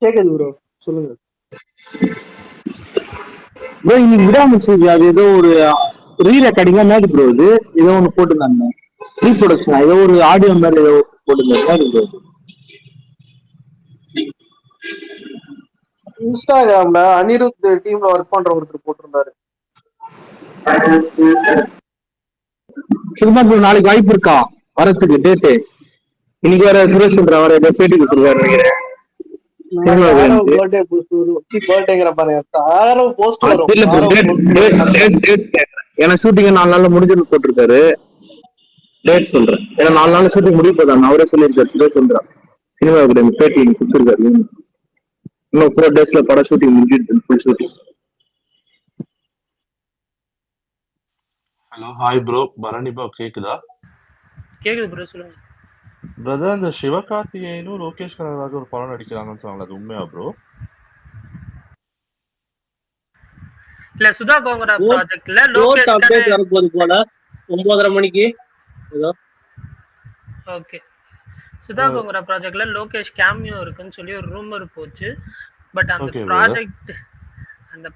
கேக்குது ப்ரோ, சொல்லுங்க ப்ரோ. இன்னைக்கு விடாமுயற்சி அது ஏதோ ஒரு ரீ ரெக்கார்டிங்கா மேடு ப்ரோ. இது ஏதோ ஒன்று போட்டுருந்தாங்க, ரீ ப்ரொடக்ஷன், ஏதோ ஒரு ஆடியோ மாதிரி ஏதோ போட்டுருந்தாங்க ப்ரோ. இன்ஸ்டாகிராம்ல அனிருத் டீம்ல ஒர்க் பண்ற ஒருத்தர் போட்டிருந்தாரு. சும்மா ப்ரோ, நாளைக்கு வாய்ப்பு இருக்கா வரத்துக்கு டேட்டு? இன்னைக்கு வேற சுரேஷ் சந்திரா வர ஏதோ பேட்டி கொடுத்துருக்காரு நினைக்கிறேன். ஏன்னா ஷூட்டிங் 4 நாள்ல முடிஞ்சு போட்டிருக்காரு. டேட் சொல்றேன், ஏன்னா 4 நாள் ஷூட்டிங் முடிய போதாங்க அவரே சொல்லியிருக்காரு. சுரேஷ் சந்திரா சினிமா பேட்டி கொடுத்துருக்காரு. இன்னும் 4 டேஸ்ல படம் ஷூட்டிங் முடிஞ்சிட்டு full shooting. Hello, hi bro. Bharani bro கேக்குதா? கேக்குது ப்ரோ, சொல்லுங்க பிரதர். இந்த சிவகார்த்திகேயனும் லோகேஷ் கனகராஜ் ஒரு படம் நடிக்கிறாங்கன்னு சொன்னாங்க, அது உண்மையா ப்ரோ? இல்ல, சுதா கோங்கரா ப்ராஜெக்ட்ல லோகேஷ் அப்டேட் வரப்போகுது போல 9:30 மணிக்கு ஏதோ. ஓகே, சுதா கோங்கரா ப்ராஜெக்ட்ல லோகேஷ் கேமியோ இருக்குன்னு சொல்லி ஒரு ரூமர் போச்சு. பட் அந்த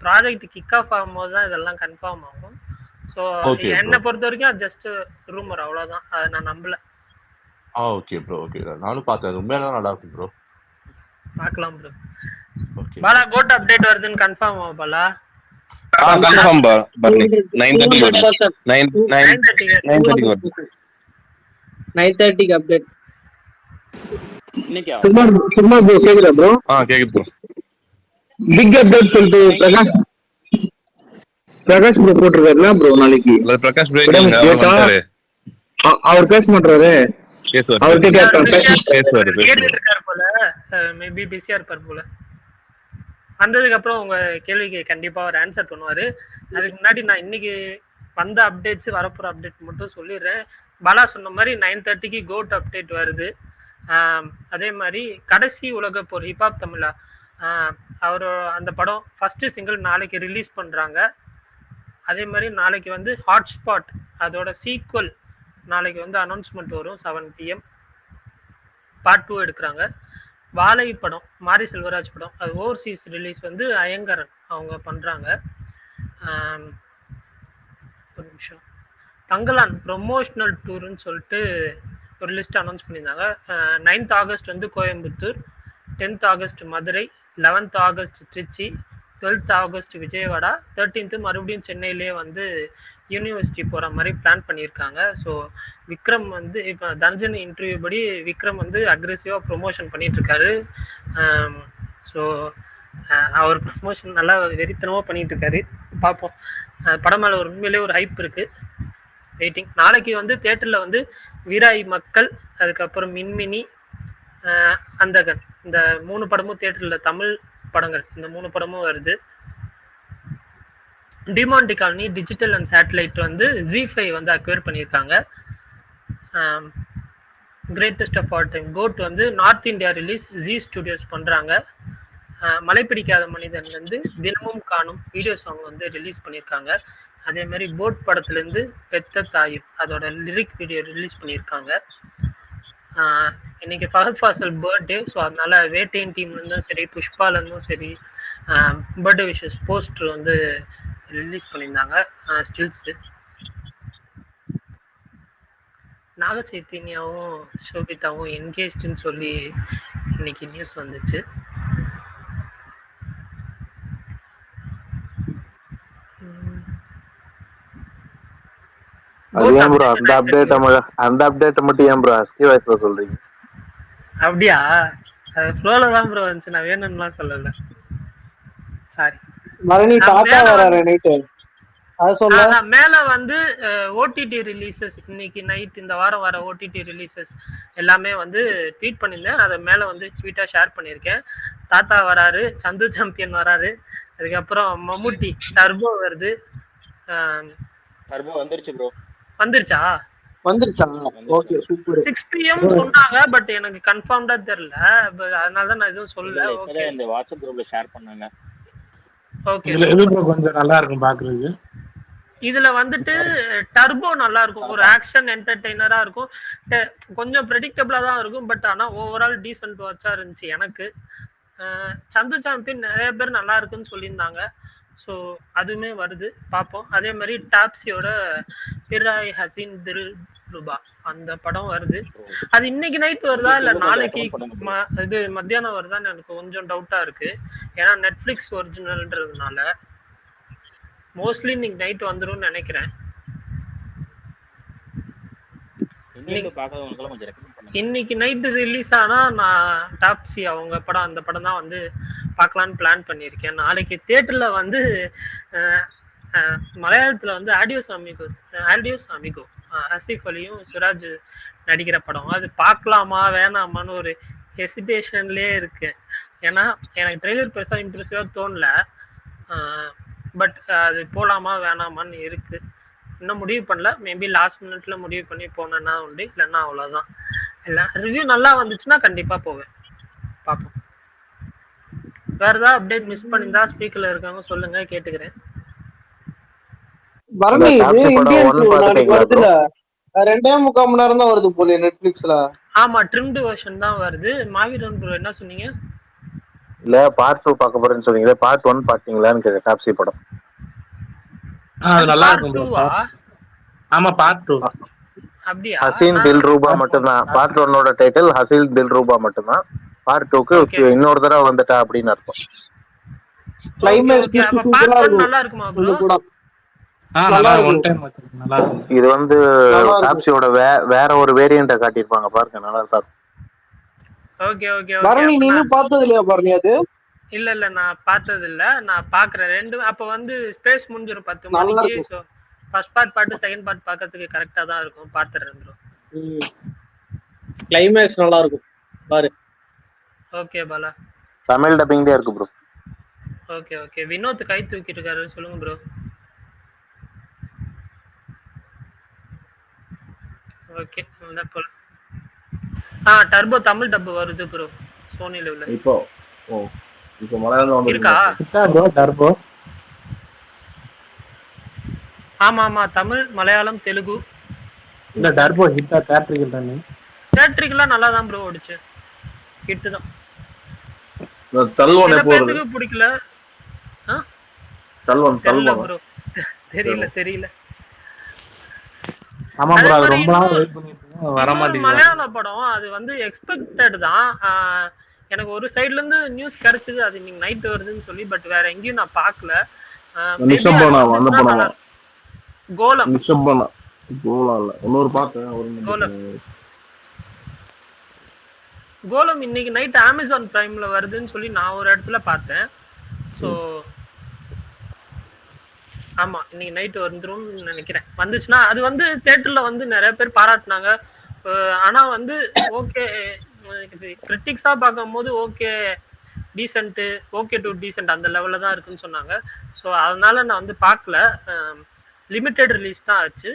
ப்ராஜெக்ட் கிக் ஆஃப் ஆகும்போது தான் இதெல்லாம் கன்ஃபார்ம் ஆகும். ஸோ என்னை பொறுத்த வரைக்கும் ஜஸ்ட் ரூமர், அவ்வளோதான். அதை நான் நம்பல. Okay bro, okay. நானும் பார்த்தேன், உண்மையா நல்லா இருக்கு ப்ரோ. பார்க்கலாம் ப்ரோ. பாலா, கோட் அப்டேட் வருதுன்னு கன்ஃபார்ம் ஆகும் பாலா? கன்ஃபார்ம் பரணி. 9:30 வருது. 9:30 அப்டேட். இன்னைக்கு சும்மா ப்ரோ கேக்குதா ப்ரோ? கேக்குது ப்ரோ. பிக் அப்டேட் சொல்லிட்டு பிரகாஷ் ப்ரோ போட்டிருக்காருல ப்ரோ நாளைக்கு. பிரகாஷ் ப்ரோ அவர் பேச மாட்டாரு. மேபி பிஸியா இருப்பார் போல. வந்ததுக்கு அப்புறம் உங்க கேள்விக்கு கண்டிப்பா அவர் ஆன்சர் பண்ணுவாரு. அதுக்கு முன்னாடி நான் இன்னைக்கு வந்த அப்டேட்ஸ், வரப்போற அப்டேட் மட்டும் சொல்லிடுறேன். பாலா சொன்ன மாதிரி 9:30க்கு கோட் அப்டேட் வருது. அதே மாதிரி கடைசி உலக போர் ஹிப்ஹாப் தமிழா அவர் அந்த படம் ஃபர்ஸ்ட் சிங்கிள் நாளைக்கு ரிலீஸ் பண்றாங்க. அதே மாதிரி நாளைக்கு வந்து ஹாட்ஸ்பாட் அதோட சீக்வல் நாளைக்கு வந்து அனௌன்ஸ்மெண்ட் வரும். 7 PM பார்ட் 2 எடுக்கிறாங்க. வாழை படம், மாரி செல்வராஜ் படம், அது ஓவர்சீஸ் ரிலீஸ் வந்து அயங்கரன் அவங்க பண்ணுறாங்க. ஒரு நிமிஷம். தங்கலான் ப்ரொமோஷனல் டூர்னு சொல்லிட்டு ஒரு லிஸ்ட் அனௌன்ஸ் பண்ணியிருந்தாங்க. 9th ஆகஸ்ட் வந்து Coimbatore, 10th August Madurai, 11th August Trichy, 12th August Vijayawada, 13th மறுபடியும் சென்னையிலே வந்து யூனிவர்சிட்டி போகிற மாதிரி பிளான் பண்ணியிருக்காங்க. ஸோ விக்ரம் வந்து இப்போ தனஞ்சன் இன்டர்வியூ படி விக்ரம் வந்து அக்ரெசிவாக ப்ரொமோஷன் பண்ணிகிட்ருக்காரு. ஸோ அவர் ப்ரொமோஷன் நல்லா வெறித்தனமாக பண்ணிகிட்ருக்காரு. பார்ப்போம். படம் மேலே ஒரு உண்மையிலே ஒரு ஹைப் இருக்குது. வெயிட்டிங். நாளைக்கு வந்து தேட்டரில் வந்து வீராய் மக்கள், அதுக்கப்புறம் மின்மினி, அந்தகன், இந்த 3 படமும் தேட்டரில், தமிழ் படங்கள் இந்த 3 படமும் வருது. Demonte Colony digital and satellite வந்து ZEE5 வந்து அக்வயர் பண்ணியிருக்காங்க. Greatest of all time GOAT வந்து north India release Zee studios பண்ணுறாங்க. மலை பிடிக்காத மனிதன் வந்து தினமும் காணும் வீடியோ சாங் வந்து ரிலீஸ் பண்ணியிருக்காங்க. அதே மாதிரி போட் படத்துலேருந்து பெத்த தாயும் அதோட லிரிக் வீடியோ ரிலீஸ் பண்ணியிருக்காங்க. இன்னைக்கு ஃபஹத் ஃபாசில் பர்த்டே. ஸோ அதனால வேட்டையின் டீம்லேருந்தும் சரி, புஷ்பாலேருந்தும் சரி பர்த்டே விஷஸ் போஸ்டர் வந்து ரிலீஸ் பண்ணியிருந்தாங்க. ஸ்டில்ஸு நாக சைத்தன்யாவும் சோபிதாவும் என்கேஜ்டுன்னு சொல்லி இன்னைக்கு நியூஸ் வந்துச்சு. அந்த அப்டேட் மட்டும் ஏன் ப்ரோ ஹஸ்கி வாய்ஸ்ல சொல்றீங்க? அப்படியா? ஃப்ளோல தான் ப்ரோ வந்துச்சு, நான் வேணும்னுலாம் சொல்லல. சாரி. மரணி தாத்தா வராரு நைட். மேல வந்து ஓடிடி ரிலீசஸ் இன்னைக்கு நைட் இந்த வாரம் வர ஓடிடி ரிலீசஸ் எல்லாமே வந்து ட்வீட் பண்ணியிருந்தேன். அதை மேல வந்து ட்வீட்டா ஷேர் பண்ணியிருக்கேன். தாத்தா வராரு, சந்து சாம்பியன் வராரு, அதுக்கப்புறம் மம்முட்டி, டர்போ வருது. டர்போ வந்துருச்சு ப்ரோ. வந்துருச்சா? Okay super. 6 PM சொன்னாங்க, பட் எனக்கு கன்ஃபார்ம்டா தெரியல. அதனால தான் நான் எதுவும் சொல்லல. ஓகே, இந்த வாட்ஸ்அப் குரூப்ல ஷேர் பண்ணாங்க. ஓகே, இது கொஞ்சம் நல்லா இருக்கும் பாக்குறதுக்கு. இதுல வந்துட்டு டர்போ நல்லா இருக்கும், ஒரு ஆக்ஷன் என்டர்டெய்னரா இருக்கும், கொஞ்சம் ப்ரெடிக்டபிளா தான் இருக்கும். பட் ஆனா ஓவரால் டீசன்ட் வாட்சா இருந்துச்சு எனக்கு. சந்து சாம்பியன் நிறைய பேர் நல்லா இருக்குன்னு சொல்லியிருந்தாங்க. ஸோ அதுவுமே வருது, பார்ப்போம். அதே மாதிரி டாப்ஸியோட பிராய் ஹசீன் தில் ரூபா அந்த படம் வருது. அது இன்னைக்கு நைட் வருதா இல்லை நாளைக்கு இது மத்தியானம் வருதான்னு எனக்கு கொஞ்சம் டவுட்டா இருக்கு. ஏன்னா நெட்ஃப்ளிக்ஸ் ஒரிஜினல்ன்றதுனால மோஸ்ட்லி இன்னைக்கு நைட் வந்துரும்னு நினைக்கிறேன். இன்னைக்கு நைட்டு ரிலீஸ் ஆனா நான் டாப்ஸி அவங்க படம் அந்த படம் தான் வந்து பார்க்கலான்னு பிளான் பண்ணியிருக்கேன். நாளைக்கு தியேட்டர்ல வந்து மலையாளத்துல வந்து ஆடியோஸ் அமிகோ ஆசிஃப் அலியும் சுராஜ் நடிக்கிற படம். அது பார்க்கலாமா வேணாமான்னு ஒரு ஹெசிடேஷன்லேயே இருக்கேன். ஏன்னா எனக்கு ட்ரெய்லர் பெருசாக இம்ப்ரெசிவாக தோணல. பட் அது போகலாமா வேணாமான்னு இருக்கு. இன்னும் முடிவு பண்ணல. மேபி லாஸ்ட் மினிட்ல முடிவு பண்ணி போனேன்னா உண்டு, இல்லைன்னா அவ்வளோதான். இல்லை ரிவ்யூ நல்லா வந்துச்சுன்னா கண்டிப்பாக போவேன். பார்ப்போம். வேற ஏதாவது அப்டேட் மிஸ் பண்ணியிருந்தா ஸ்பீக்கர்ல இருக்காங்க சொல்லுங்க, கேட்டுக்கிறேன். பரணி இது இந்தியன் நாளைக்கு வருதுல 2.25 மணி நேரம் தான் வருது போல நெட்ஃபிளிக்ஸ்ல. ஆமா, ட்ரிம்டு வெர்ஷன் தான் வருது. மாவீரன் ப்ரோ என்ன சொன்னீங்க? இல்ல பார்ட் 2 பார்க்க போறேன்னு சொன்னீங்களே, பார்ட் 1 பாத்தீங்களான்னு கேட்க. டாப்ஸி படம் அது நல்லா இருக்கும் bro. ஆமா பார்ட் 2. அப்படியா? ஹசீன் தில் ரூபா மட்டும்தான். பார்ட் 1ஓட டைட்டில் ஹசீன் தில் ரூபா மட்டும்தான். பார்ட் 2க்கு இன்னொரு தடவை வந்துட்டா அப்படின்னு அர்த்தம். நல்லா இருக்குமா ப்ரோ? நல்லா ஒன் டைம் நல்லா இருக்கும். இது வந்து டாப்ஸியோட வேற ஒரு வேரியண்ட காட்டியிருப்பாங்க பாருங்க, நல்லா இருக்கும். Okay okay. பரணி நீ பார்த்தது இல்லையா பரணி? அது இல்ல நான் பார்த்தது இல்ல. நான் பாக்குறேன் ரெண்டு. அப்ப வந்து ஸ்பேஸ் முடிஞ்சிரும் 10 மணிக்கு. So first part second part பார்க்கிறதுக்கு கரெக்ட்டா தான் இருக்கும். பாத்துறேன் ப்ரோ. கிளைமேக்ஸ் நல்லா இருக்கும் பாரு. ஓகே பாலா. தமிழ் டப்பிங்ல இருக்கு ப்ரோ. Okay okay. வினோத் கை தூக்கிட்டு இருக்காரு, சொல்லுங்க ப்ரோ. ஓகே நல்லா போல. டர்போ தமிழ் டப் வருது ப்ரோ சோனில உள்ள. இப்போ மலையாளம் வந்து இருக்கா? ப்ரோ டர்போ. ஆமா தமிழ் மலையாளம் தெலுங்கு. இந்த டர்போ ஹிட்டா தியேட்ரிக்கல் தானே? தியேட்ரிக்கலா நல்லா தான் ப்ரோ ஓடுச்சு. ஹிட் தான். தல்வன் எப்போ வருது? பிடிக்கல. தல்வன் ப்ரோ தெரியல. ஆமா ப்ரோ, அது ரொம்ப நாள் வெயிட் பண்ணிட்டு வர மாட்டேங்குது. மலையாள படம் அது வந்து எக்ஸ்பெக்டட் தான். எனக்கு ஒரு சைடுல இருந்து நியூஸ் கிடைச்சது அது இன்னைக்கு நைட் வருதுன்னு சொல்லி. பட் வேற எங்கேயும் நான் பார்க்கல. கோலம் இன்னைக்கு நைட் அமேசான் பிரைம்ல வருதுன்னு சொல்லி நான் ஒரு இடத்துல பார்த்தேன். ஸோ ஆமா இன்னைக்கு நைட் வந்துரும் நினைக்கிறேன். வந்துச்சுன்னா அது வந்து தியேட்டர்ல வந்து நிறைய பேர் பாராட்டினாங்க. ஆனா வந்து ஓகே கிரிட்டிக்ஸா பார்க்கும்போது okay decent, okay to decent அந்த லெவல்ல தான் இருக்குன்னு சொன்னாங்க. ஸோ அதனால நான் வந்து பார்க்கல. லிமிட்டெட் ரிலீஸ் தான் ஆச்சு.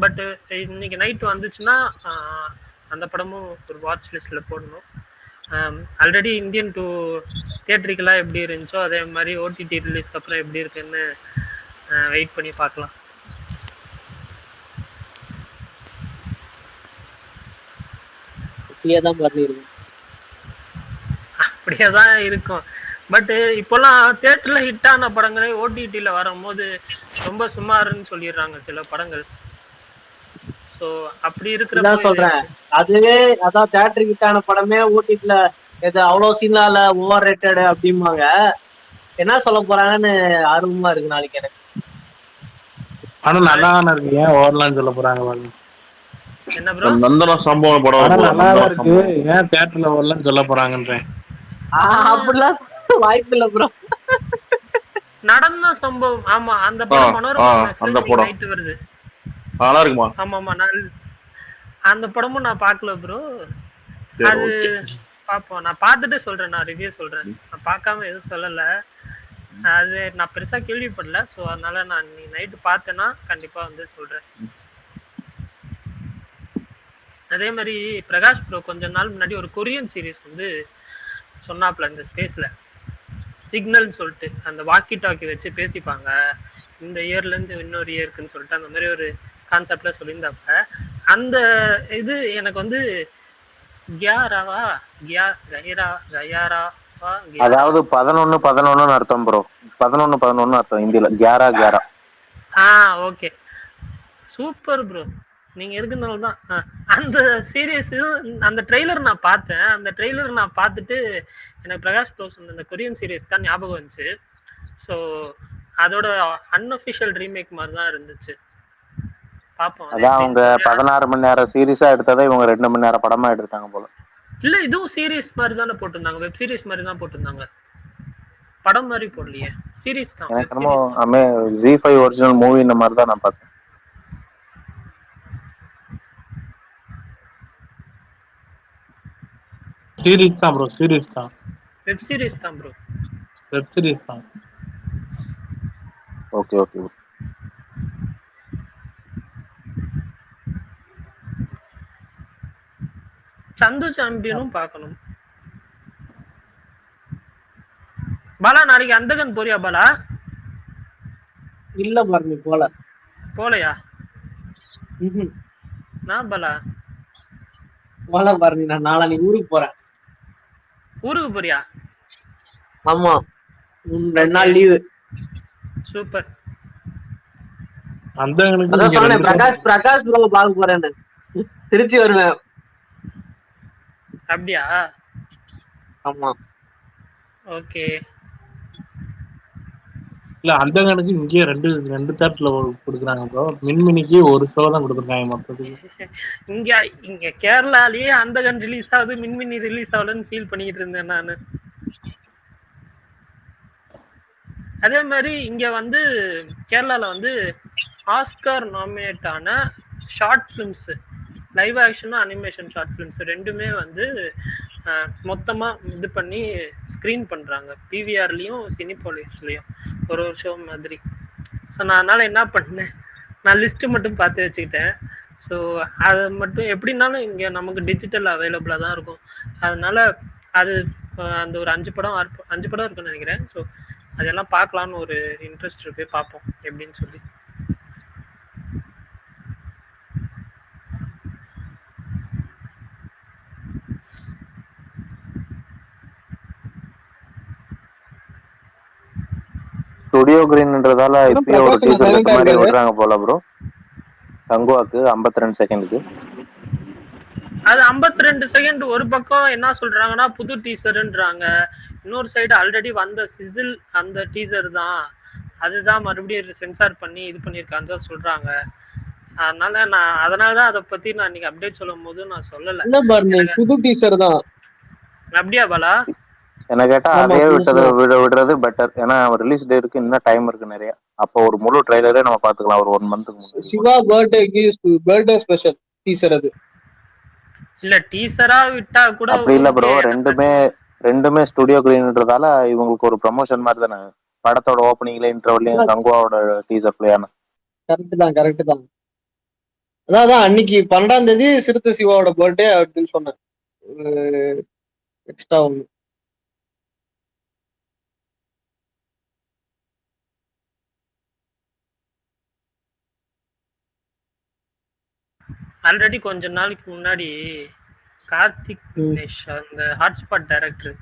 பட் இன்னைக்கு நைட் வந்துச்சுன்னா அந்த படமும் ஒரு வாட்ச் லிஸ்ட்ல போடணும். ஆல்ரெடி இந்தியன் 2 தியேட்டருக்கெல்லாம் எப்படி இருந்துச்சோ அதே மாதிரி ஓடிடி ரிலீஸ்க்கு அப்புறம் எப்படி இருக்குன்னு வெயிட் பண்ணி பார்க்கலாம். அப்படியே தான் இருக்கும். பட் இப்போல்லாம் தியேட்டர்ல ஹிட் ஆன படங்களே ஓடிடில வரும்போது ரொம்ப சுமாருன்னு சொல்லிடுறாங்க சில படங்கள். சோ அப்படி இருக்கிறப்ப சொல்றேன், அதுவே அதான் தியேட்டர் ஹிட் ஆன படமே ஓடிடில இது அவ்வளவு சீன்லாம் இல்ல, ஓவர் ரேட்டட் அப்படிம்பாங்க. என்ன சொல்ல போறாங்கன்னு ஆர்வமா இருக்கு நாளைக்கு எனக்கு. ஆனா நல்லா இருக்கு. ஏன் ஓவர்லாம் சொல்ல போறாங்க? என்ன ப்ரோ? நந்தன சம்பவம் படம் நல்லா இருக்கு. ஏன் தியேட்டர்ல ஓவர்லாம் சொல்ல போறாங்கன்றேன். அப்படிலாம் வாய்ப்பு இல்ல ப்ரோ. நடந்த சம்பவம். ஆமா அந்த படம் மனோரமா நைட் வருது. நல்லா இருக்குமா? ஆமாமா அந்த படமும் நான் பார்க்கல ப்ரோ. அது பாப்போம். நான் பார்த்துட்டு சொல்றேன், நான் ரிவ்யூ சொல்றேன். நான் பார்க்காம எதுவும் சொல்லல. அது நான் பெருசா கேள்விப்படல. ஸோ அதனால நான் நீ நைட்டு பார்த்தேன்னா கண்டிப்பா வந்து சொல்றேன். அதே மாதிரி பிரகாஷ் ப்ரோ கொஞ்ச நாள் முன்னாடி ஒரு கொரியன் சீரீஸ் வந்து சொன்னாப்ல இந்த ஸ்பேஸ்ல சிக்னல்னு சொல்லிட்டு அந்த வாக்கி டாக்கி வச்சு பேசிப்பாங்க இந்த இயர்ல இருந்து இன்னொரு இயருக்குன்னு சொல்லிட்டு அந்த மாதிரி ஒரு கான்செப்ட்ல சொல்லியிருந்தாப்ப அந்த இது எனக்கு வந்து கயாரா அதாவது 11-11 அர்த்தம் ப்ரோ. 11-11 அர்த்தம் ஹிந்தில. 11-11. Okay super bro. நீங்க இருக்கிறதுனால தான் அந்த சீரியஸ் அந்த ட்ரெய்லர் நான் பார்த்தேன். அந்த ட்ரெய்லர் நான் பார்த்துட்டு எனக்கு பிரகாஷ் ப்ரோ சொன்ன அந்த கொரியன் சீரியஸ் தான் ஞாபகம் வந்துச்சு. ஸோ அதோட அன்அஃபிஷியல் ரீமேக் மாதிரி தான் இருந்துச்சு. பாப்போம். அதான் அவங்க 16 மணி நேரம் சீரிஸா எடுத்ததை இவங்க 2 மணி நேரம் படமா எடுத்தாங்க போல. இல்ல இதுவும் சீரிஸ் மாதிரி தானே போட்டிருந்தாங்க. வெப் சீரிஸ் மாதிரி தான் போட்டிருந்தாங்க. படம் மாதிரி போடலையே, சீரிஸ் தான். எனக்கு என்னமோ Z5 ஒரிஜினல் மூவி இந்த மாதிரி தான் நான் பார்த்தேன். சீரிஸ் தான் ப்ரோ. சீரிஸ் தான். வெப் சீரிஸ் தான் ப்ரோ. வெப் சீரிஸ் தான். Okay okay. சந்து சாம்பியனும் பார்க்கணும். பாலா நாளைக்கு அந்தகன் போறியா பாலா? இல்ல பாருங்க போலையா? நான் பாலா போல பாருங்க. நான் நாளைக்கு ஊருக்கு போறேன். ஊருக்கு போறியா? ஆமா 2 நாள் லீவு. சூப்பர். அதான் சொன்னேன் பிரகாஷ் ப்ரோ பார்க்க போறேன்னு. திருச்சி வருவேன். அப்படியா? ஆமா. ஓகே. இல்ல அந்தகனுக்கு இங்கே ரெண்டு தேட்டர்ல கொடுக்குறாங்க ப்ரோ. மின்மினிக்கு ஒரு ஷோ தான் கொடுத்துருக்காங்க மொத்தத்துக்கு. இங்க கேரளாலயே அந்தகன் ரிலீஸ் ஆகுது, மின்மினி ரிலீஸ் ஆகலன்னு ஃபீல் பண்ணிட்டு இருந்தேன் நானு. அதே மாதிரி இங்க வந்து கேரளால வந்து ஆஸ்கார் நாமினேட் ஆன ஷார்ட் பிலிம்ஸ், லைவ் ஆக்ஷனும் அனிமேஷன் ஷார்ட் பிலிம்ஸ் ரெண்டுமே வந்து மொத்தமா இது பண்ணி ஸ்கிரீன் பண்றாங்க. பிவிஆர்லயும் சினிபாலிஸ்லயும் ஒரு ஷோ மாதிரி. ஸோ நான் அதனால என்ன பண்ணேன், நான் லிஸ்ட் மட்டும் பார்த்து வச்சுக்கிட்டேன். ஸோ அது மட்டும் எப்படின்னாலும் இங்கே நமக்கு டிஜிட்டல் அவைலபிளாக தான் இருக்கும். அதனால அது அந்த ஒரு 5 படம் இருக்குன்னு நினைக்கிறேன். ஸோ அதெல்லாம் பார்க்கலான்னு ஒரு இன்ட்ரெஸ்ட் இருக்கு. பார்ப்போம் எப்படின்னு சொல்லி. ஸ்டுடியோ கிரீன்ன்றதால இப்பயே ஒரு டீசர் மாதிரி விடுறாங்க போல ப்ரோ. தங்குவாக்கு 52 செகண்டுக்கு. அது 52 செகண்ட் ஒரு பக்கம் என்ன சொல்றாங்கன்னா புது டீசர்ன்றாங்க. இன்னொரு சைடு ஆல்ரெடி வந்த சிசில் அந்த டீசர் தான், அதுதான் மறுபடியும் சென்சார் பண்ணி இது பண்ணியிருக்கான்னு தான் சொல்றாங்க. அதனாலதான் அதை பத்தி நான் இன்னைக்கு அப்டேட் சொல்லும் போது நான் சொல்லல. புது டீசர் தான். அப்படியா பாலா? என்ன கேட்டா அதே விடுறது பெட்டர். ஏன்னா ரிலீஸ் டேட்டுக்கு இன்னும் டைம் இருக்கு நிறைய. அப்போ ஒரு முழு ட்ரைலரே நம்ம பாத்துக்கலாம் ஒரு 1 மந்த்துக்கு. சிவா பர்த்டே ஸ்பெஷல் டீசர் அது. இல்ல டீசரா விட்டா கூட அப்படி இல்ல ப்ரோ. ரெண்டுமே ஸ்டுடியோ கிரீன்ன்றதால இவங்களுக்கு ஒரு ப்ரமோஷன் மாதிரி தானே. படத்தோட ஓப்பனிங்ல இன்டர்வல்லையும் தங்குவாவோட டீசர் பிளே ஆன. கரெக்ட் தான். அதான் அன்னைக்கு 12ஆம் தேதி சிறுத்தை சிவாவோட பர்த்டே அப்படின்னு சொன்னேன். எக்ஸ்ட்ரா ஒன்று. ஆல்ரெடி கொஞ்ச நாளைக்கு முன்னாடி கார்த்திக் தினேஷ் அந்த ஹாட்ஸ்பாட் டைரக்டர்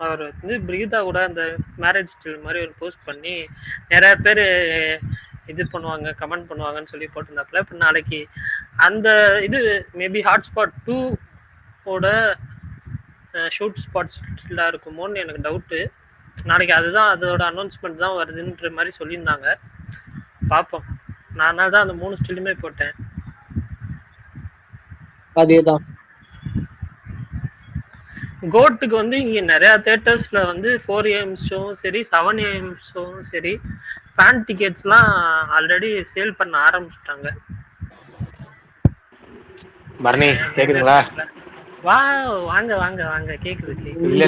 அவர் வந்து பிரிகிதா கூட அந்த மேரேஜ் ஸ்டில் மாதிரி ஒரு போஸ்ட் பண்ணி நிறைய பேர் இது பண்ணுவாங்க, கமெண்ட் பண்ணுவாங்கன்னு சொல்லி போட்டிருந்தாப்புல. இப்போ நாளைக்கு அந்த இது மேபி ஹாட்ஸ்பாட் 2ஓட ஷூட் ஸ்பாட்ஸ்லாம் இருக்குமோன்னு எனக்கு டவுட்டு. நாளைக்கு அதுதான் அதோட அனௌன்ஸ்மெண்ட் தான் வருதுன்ற மாதிரி சொல்லியிருந்தாங்க. பார்ப்போம். நான் அதனால தான் அந்த 3 ஸ்டில்லுமே போட்டேன். அதேதான். கோட்டுக்கு வந்து இங்க நிறைய தியேட்டர்ஸ்ல வந்து 4 AM ஷோவும் சரி 7 AM ஷோவும் சரி ஃபேன் டிக்கெட்ஸ்லாம் ஆல்ரெடி சேல் பண்ண ஆரம்பிச்சிட்டாங்க. பரணி கேக்குதுங்களா? வாங்க கேக்குது.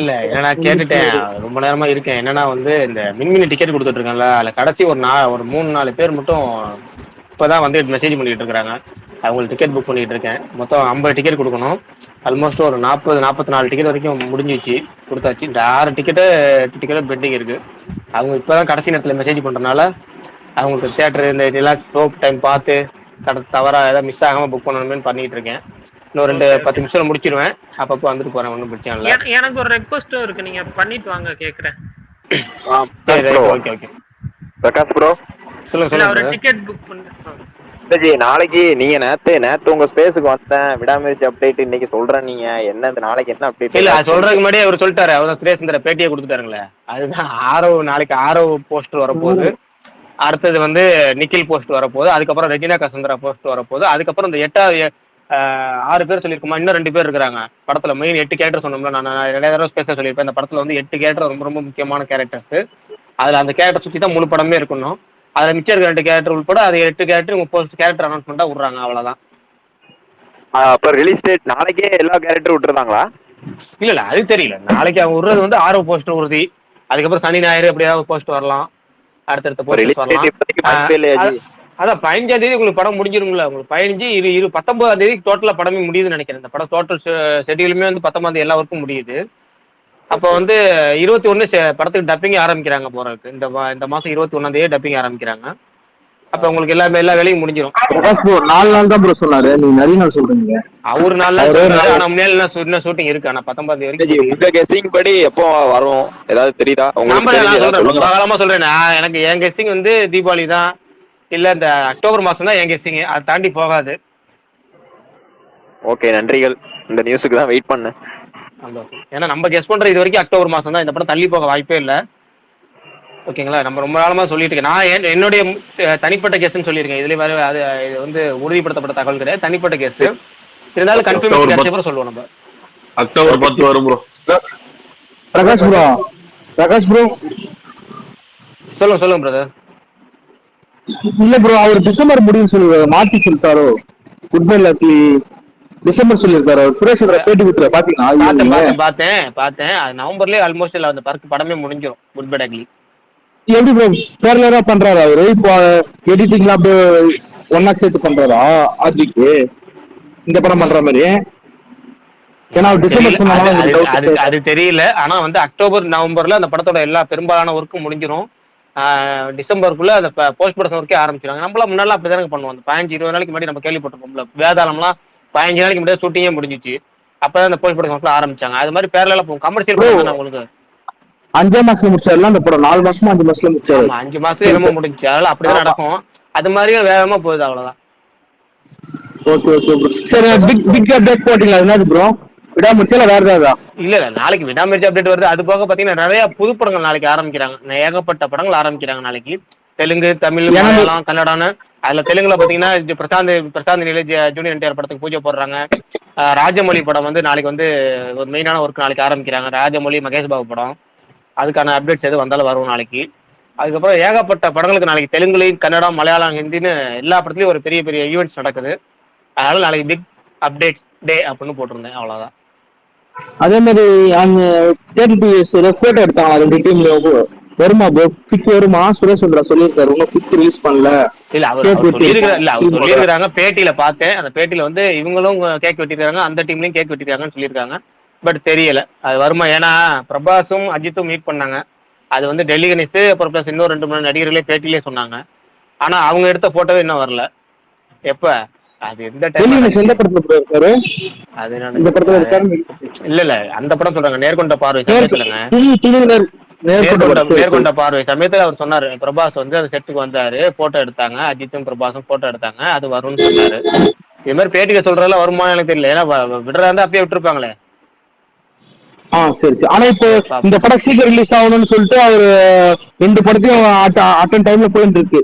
இல்ல என்னன்னா கேட்டுட்டேன், ரொம்ப நேரமா இருக்கேன். என்னன்னா வந்து இந்த மின்மினி டிக்கெட் கொடுத்துட்டு இருக்கேன்ல, அதுல கடைசி ஒரு 3-4 பேர் மட்டும் இப்பதான் வந்து மெசேஜ் பண்ணிட்டு இருக்காங்க. அவங்களுக்கு டிக்கெட் புக் பண்ணிட்டு இருக்கேன். மொத்தம் 50 டிக்கெட் கொடுக்கணும். ஆல்மோஸ்ட் ஒரு 40-44 டிக்கெட் வரைக்கும் முடிஞ்சிச்சு, கொடுத்தாச்சு. இந்த 6 டிக்கெட் பெண்டிங் இருக்கு. அவங்க இப்பதான் கடைசி நேரத்தில் மெசேஜ் பண்றதுனால அவங்களுக்கு தியேட்டர் இந்த ரிலாக்ஸ் டைம் பார்த்து தவறா ஏதாவது மிஸ் ஆகாம புக் பண்ணணும்னு பண்ணிட்டு இருக்கேன். இன்னும் 2 ஓகே 10 ஓகே. நிமிஷத்துல முடிச்சிருவேன். அப்பப்போ வந்துட்டு போறேன், ஒன்றும் பிரச்சனை இல்லை. எனக்கு ஒரு ரெக்வஸ்ட்டும் இருக்கு, நீங்க பண்ணிட்டு வாங்க கேக்குறேன். சரி bro right, okay okay. Prakash bro சொல்லுங்க இல்ல சொல்லுங்க அவரு பிரதர். டிக்கெட் புக் பண்ணு. ஜி நாளைக்கு நீங்க நேத்து உங்க ஸ்பேஸுக்கு வந்தேன் விடாமுயற்சி அப்டேட் இன்னைக்கு சொல்றேன். நீங்க என்ன இந்த நாளைக்கு என்ன அப்டேட் இல்ல அது ஏதாச்சும் சொல்றதுக்கு சொல்லுங்க. முன்னாடி அவர் சொல்லிட்டாரு, அவர் சுரேஷ்ங்கிற பேட்டியை கொடுத்துட்டாருங்களே. அதுதான் ஆரவ் நாளைக்கு ஆரவ் போஸ்ட் வரப்போகுது. அடுத்தது வந்து நிக்கில் போஸ்ட் வரப்போகுது. அதுக்கப்புறம் ரெஜினா கசந்திரா போஸ்ட் வரப்போகுது. அதுக்கப்புறம் இந்த 6 பேர் சொல்லியிருக்கோமா, இன்னும் 2 பேர் இருக்கிறாங்க படத்துல. மெயின் 8 கேரக்டர் சொன்னோம்ல, நான் நிறைய தடவை ஸ்பேஸா சொல்லியிருப்பேன். இந்த படத்துல வந்து 8 கேரக்டர் ரொம்ப ரொம்ப முக்கியமான கேரக்டர்ஸ். அதுல அந்த கேரக்டர் சுற்றி தான் முழு படமே இருக்கணும். அதுல மிச்சம் இருக்க 2 கேரக்டர் உட்பட அது 8 கேரக்டர் 30 கேரக்டர் அனௌன்ஸ்மெண்டா விடுறாங்க, அவ்வளவுதான். அப்ப ரிலீஸ் டேட் நாளைக்கே எல்லா கேரக்டரும் விட்டுருந்தாங்களா? இல்ல அது தெரியல. நாளைக்கு அவங்க விடுறது வந்து ஆரவ் போஸ்ட் உறுதி. அதுக்கப்புறம் சனி ஞாயிறு எப்படியாவது போஸ்ட் வரலாம், அடுத்தடுத்த போஸ்டர்ஸ் ரிலீஸ் டேட் வரலாம். இப்போதைக்கு வாய்ப்பே இல்லையா ஜி? அதான் 15ஆம் தேதி உங்களுக்கு படம் முடிஞ்சிருங்களா? உங்களுக்கு 15 19ஆம் தேதி டோட்டலா படமே முடியுதுன்னு நினைக்கிறேன். இந்த படம் டோட்டல் ஷெட்யூலுமே வந்து 19ஆம் தேதி எல்லா ஒர்க்கும் முடியுது. அப்போ வந்து 21 படத்துக்கு டப்பிங் ஆரம்பிக்கிறாங்க போறதுக்கு. இந்த மாசம் 21ஆம் தேதி டப்பிங் ஆரம்பிக்கிறாங்க. அப்ப உங்களுக்கு எல்லா வேலையும் முடிஞ்சிடும். பிரகாஷ் ப்ரோ 4 நாள் தான் ப்ரோ சொன்னாரு, நீங்க நிறைய நாள் சொல்றீங்க. அவரு 4 நாள் சொன்னாரு, ஆனா முன்னாடி இன்னும் ஷூட்டிங் இருக்கு. ஆனா 19ஆம் தேதி வரைக்கும் உங்க கெஸ்டிங் படி எப்போ வரும் ஏதாவது தெரியுதா உங்களுக்கு? நான் சொல்றேன், ரொம்ப காலமா சொல்றேன். எனக்கு என் கெஸ்டிங் வந்து தீபாவளி தான், இல்ல இந்த அக்டோபர் மாசம் தான் என் கெஸ்டிங். அதை தாண்டி போகாது. ஓகே, நன்றிகள். இந்த நியூஸுக்கு தான் வெயிட் பண்ணேன். ஏன்னா நம்ம கெஸ் பண்ற இது வரைக்கும் அக்டோபர் மாசம் தான். இந்த படம் தள்ளி போக வாய்ப்பே இல்லை. ஓகேங்களா? நம்ம ரொம்ப காலமா சொல்லிட்டு இருக்கேன். நான் என்னுடைய தனிப்பட்ட கெஸ்ன்னு சொல்லியிருக்கேன். இதுல வேற அது இது வந்து உறுதிப்படுத்தப்பட்ட தகவல் கிடையாது, தனிப்பட்ட கெஸ். இருந்தாலும் கன்ஃபர்மேஷன் கிடைச்ச அப்புறம் சொல்லுவோம் நம்ம. அக்டோபர் 10 வரும் ப்ரோ. பிரகாஷ் ப்ரோ சொல்லுங்க பிரதர். இல்ல ப்ரோ, அவர் டிசம்பர் முடியும் சொல்லி மாத்தி சொல்லிட்டாரோ. குட் பை லக்கி டிசம்பர் சொல்லியிருக்காரு. சுரேஷ் பேட்டி கொடுத்துற பாத்தீங்களா? பார்த்தேன். அது நவம்பர்லயே ஆல்மோஸ்ட் அந்த படமே முடிஞ்சிடும். குட் பை லக்கி எப்படி ப்ரோ பேரலரா பண்றாரு அவரு? இப்போ எடிட்டிங்லாம் அப்படியே ஒன்னா சேர்த்து பண்றாரா ஆர்ஜிக்கு இந்த படம் பண்ற மாதிரி? ஏன்னா டிசம்பர் அது தெரியல. ஆனா வந்து அக்டோபர் நவம்பர்ல அந்த படத்தோட எல்லா பெரும்பாலான ஒர்க்கும் முடிஞ்சிடும். டிசம்பருக்குள்ள அந்த போஸ்ட் ப்ரொடக்ஷன் ஒர்க்கே ஆரம்பிச்சிருவாங்க. நம்மளாம் முன்னாடி அப்படிதானே பண்ணுவோம். அந்த 15-20 நாளைக்கு முன்னாடி நம்ம கேள்விப்பட்டிருப்போம்ல, வேதாளம்லாம் 15 நாளைக்கு முன்னாடி ஷூட்டிங்கே முடிஞ்சிச்சு. அப்பதான் அந்த போஸ்ட் ப்ரொடக்ஷன் ஒர்க்ல ஆரம்பிச்சாங்க. அது மாதிரி பேரலா போகும். கமர்ஷியல் படம் தான் உங்களுக்கு 5 மாசம் முடிச்சாருல அந்த படம், 4 மாசமா 5 மாசத்துல முடிச்சாரு. 5 மாசம் என்னமோ முடிஞ்சு. அதெல்லாம் அப்படிதான் நடக்கும். அது மாதிரியும் வேகமா போகுது, அவ்வளவுதான். ஓகே சரி. பிக் அப்டேட் போட்டீங்களா? என்னது ப்ரோ, விடாமுயற்சியில வேற ஏதாவது? இல்ல நாளைக்கு விடாமுயற்சி அப்டேட் வருது. அது போக பாத்தீங்கன்னா நிறைய புது படங்கள் நாளைக்கு ஆரம்பிக்கிறாங்க. ஏகப்பட்ட படங்கள் ஆரம்பிக்கிறாங்க நாளைக்கு. தெலுங்கு, தமிழ், மலையாளம், கன்னடான்னு. அதுல தெலுங்குல பாத்தீங்கன்னா பிரசாந்த் நிலை ஜூனியர் என்டிஆர் படத்துக்கு பூஜை போடுறாங்க. ராஜமௌழி படம் வந்து நாளைக்கு வந்து ஒரு மெயினான ஒர்க் நாளைக்கு ஆரம்பிக்கிறாங்க. ராஜமௌழி, மகேஷ் பாபு படம். அதுக்கான அப்டேட்ஸ் எது வந்தாலும் வரும் நாளைக்கு. அதுக்கப்புறம் ஏகப்பட்ட படங்களுக்கு நாளைக்கு தெலுங்குலையும், கன்னடம், மலையாளம், ஹிந்தின்னு எல்லா படத்துலயும் ஒரு பெரிய பெரிய ஈவெண்ட்ஸ் நடக்குது. அதனால நாளைக்கு பிக் அப்டேட்ஸ் டே அப்படின்னு போட்டிருந்தேன், அவ்வளவுதான். அதே மாதிரி அந்த 32 போட்டோ எடுத்தாங்க 2 டீம்ல. வருமா ப்ரோ? பிக் வருமா? சுரேஷ் சந்திரா சொல்லியிருக்காரு இன்னும் பிக் ரிலீஸ் பண்ணல. இல்ல அவர் சொல்லியிருக்காங்க. பேட்டியில பார்த்தேன். அந்த பேட்டியில வந்து இவங்களும் கேக் வெட்டிருக்காங்க, அந்த டீம்லயும் கேக் வெட்டிருக்காங்கன்னு சொல்லியிருக்காங்க. பட் தெரியல அது வருமா. ஏன்னா பிரபாஸும் அஜித்தும் மீட் பண்ணாங்க. அது வந்து டெல்லி கணேஷ் அப்புறம் பிளஸ் இன்னும் 2-3 நடிகர்களே பேட்டிலே சொன்னாங்க. ஆனா அவங்க எடுத்த போட்டோவே இன்னும் வரல. எப்ப அது எந்த டைம் அது இல்ல அந்த படம் சொல்றாங்க. நேர்கொண்ட பார்வை சமயத்துலங்க. நேர்கொண்ட பார்வை சமயத்துல அவர் சொன்னாரு, பிரபாஸ் வந்து அந்த செட்டுக்கு வந்தாரு, போட்டோ எடுத்தாங்க, அஜித்தும் பிரபாஸும் போட்டோ எடுத்தாங்க, அது வரும்னு சொன்னாரு. இது மாதிரி பேட்டிக்க சொல்றதுல வருமானம் எனக்கு தெரியல. ஏன்னா விடுறதா இருந்தா அப்படியே விட்டுருப்பாங்களே. சரி. ஆனா இப்போ இந்த படம் சீக்கிரம் ரிலீஸ் ஆகணும்னு சொல்லிட்டு அவரு 2 படத்தையும் அட்டன் டைம்ல போயிட்டு இருக்கு.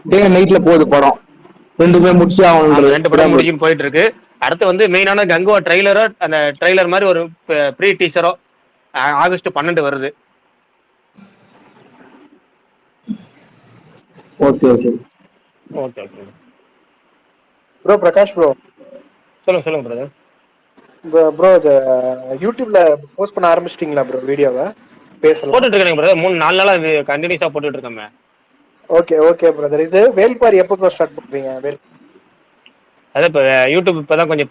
டே நைட்ல போகுது படம். 2மே முடிச்சு ஆகணும். 2 படம் முடிக்கும் போயிட்டு இருக்கு. அடுத்து வந்து மெயினான கங்குவா ட்ரெய்லரோ, அந்த ட்ரெய்லர் மாதிரி ஒரு ப்ரீ டீசரோ ஆகஸ்ட் 12 வருது. ஓகே ப்ரோ பிரகாஷ் ப்ரோ, சொல்லுங்க பிரதர். ப்ரோ இது யூடியூப்ல போஸ்ட் பண்ண ஆரம்பிச்சிட்டீங்களா ப்ரோ வீடியோவை? பேசலாம் போட்டுட்டு இருக்கேன் பிரதர். 3-4 நாளா கண்டினியூஸா போட்டுட்டு இருக்கேன். Okay brother. இது வேல்பாரி எப்போ ப்ரோ ஸ்டார்ட் பண்றீங்க? அதான் இப்போ யூடியூப் இப்போதான் கொஞ்சம்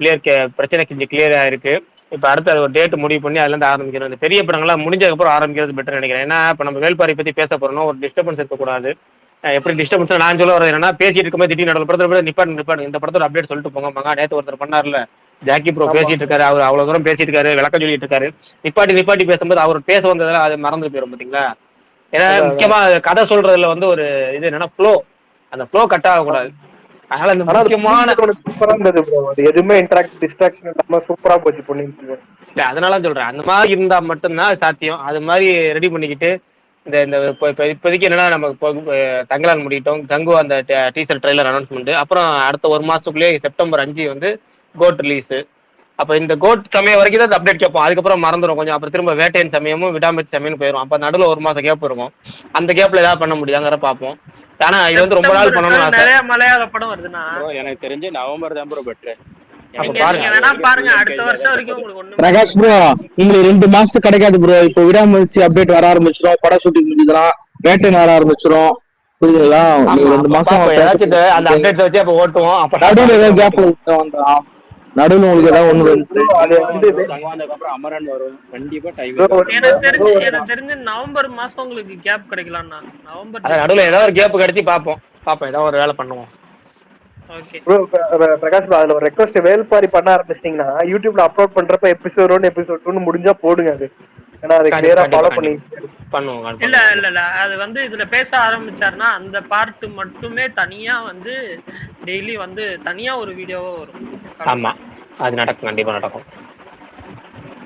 பிரச்சனை கொஞ்சம் கிளியரா இருக்கு. இப்போ அடுத்து அது ஒரு டேட் முடிவு பண்ணி அதுல இருந்து ஆரம்பிக்கணும். இந்த பெரிய படங்கள்லாம் முடிஞ்சதுக்கப்புறம் ஆரம்பிக்கிறது பெட்டர் நினைக்கிறேன். ஏன்னா இப்போ நம்ம வேல்பாரி பத்தி பேச போறோம், ஒரு டிஸ்டர்பன்ஸ் இருக்கக்கூடாது. எப்படி டிஸ்டர்பன்ஸ் நான் சொல்ல வரேன் என்னன்னா, பேசிட்டு இருக்கும்போது திடீர்னு படத்தோட நிப்பாட்டு இந்த படத்தோட அப்டேட் சொல்லிட்டு போங்க. நேற்று ஒருத்தர் பண்ணார்ல ஜாக்கி ப்ரோ ஆமா. பேசிட்டு இருக்காரு, அவர் அவ்வளவு தூரம் பேசிட்டு இருக்காரு, விளக்கம் சொல்லிட்டு இருக்காரு. நிப்பாட்டி பேசும்போது அவர் பேச வந்ததெல்லாம் அது மறந்து போயிடும் பாத்தீங்களா. ஏன்னா அதான் அதான். முக்கியமா கதை சொல்றதுல வந்து ஒரு இது என்னன்னா ஃப்ளோ, அந்த ஃப்ளோ கட் ஆகக்கூடாது. அதனால இந்த ஆனா அது பொன்னியின் முக்கியமான செல்வன் சூப்பரா இருந்தது ப்ரோ. அது எதுவுமே டிஸ்ட்ராக்ஷன் இல்லாம சூப்பரா போச்சு பொன்னியின் செல்வன். அதனால சொல்றேன், அந்த மாதிரி இருந்தா மட்டும்தான் அது சாத்தியம். அது மாதிரி ரெடி பண்ணிக்கிட்டு இந்த இந்த இப்போதைக்கு என்னன்னா நம்ம தங்கலான் முடிட்டோம், தங்கு அந்த டீசர் ட்ரைலர் அனௌன்ஸ்மெண்ட், அப்புறம் அடுத்த ஒரு மாசத்துக்குள்ளேயே செப்டம்பர் 5 வந்து கோட் ரிலீஸ். அப்ப இந்த கோட் சமயம் வரைக்கும் தான் அப்டேட் கேட்போம், அதுக்கப்புறம் மறந்துடும் கொஞ்சம். அப்புறம் திரும்ப வேட்டையன் சமயமும் விடாமச்சு சமயம்னு போயிடும். அப்ப நடுவில் ஒரு மாசம் கேப் இருக்கும், அந்த கேப்ல ஏதாவது பண்ண முடியாங்கிற பார்ப்போம். ஆனா இது வந்து ரொம்ப நாள் பண்ணணும்னு ஆசை. நிறைய மலையாள படம் வருதுன்னா எனக்கு தெரிஞ்சு நவம்பர் தான் ப்ரோ பெட்டர். நீங்க வேணா பாருங்க, அடுத்த வருஷம் வரைக்கும் உங்களுக்கு ஒண்ணு. பிரகாஷ் ப்ரோ உங்களுக்கு 2 மாசத்துக்கு கிடைக்காது ப்ரோ. இப்போ விடாமுயற்சி அப்டேட் வர ஆரம்பிச்சிடும், படம் ஷூட்டிங் முடிஞ்சிடும், வேட்டையன் வர ஆரம்பிச்சிடும், புரியுதுங்களா? 2 மாசம் ஏதாச்சும் அந்த அப்டேட்ஸ் வச்சு அப்ப ஓட்டுவோம். அப்ப நடுவில் ஏதாவது கேப் வந்துடும், நடுவில் உங்களுக்கு ஏதாவது ஒண்ணு அப்புறம் அமரன் வரும் கண்டிப்பா டைம். எனக்கு தெரிஞ்சு நவம்பர் மாசம் உங்களுக்கு கேப் கிடைக்கலாம்னா நவம்பர் நடுவில் ஏதாவது ஒரு கேப் கிடைச்சி பார்ப்போம் ஏதாவது ஒரு வேலை பண்ணுவோம். ப்ரோ பிரகாஷ் ப்ரோ, அதுல ஒரு ரெக்வஸ்ட், வேல்பாரி பண்ண ஆரம்பிச்சிட்டீங்கன்னா யூடியூப்ல அப்லோட் பண்றப்ப எபிசோட் 1 எபிசோட் 2 முடிஞ்சா போடுங்க. அது ஏன்னா அது கிளியரா ஃபாலோ பண்ணி பண்ணுவோம். இல்ல அது வந்து இதுல பேச ஆரம்பிச்சாருன்னா அந்த பார்ட் மட்டுமே தனியா வந்து டெய்லி வந்து தனியா ஒரு வீடியோவா வரும். ஆமா, அது நடக்கும், கண்டிப்பா நடக்கும்.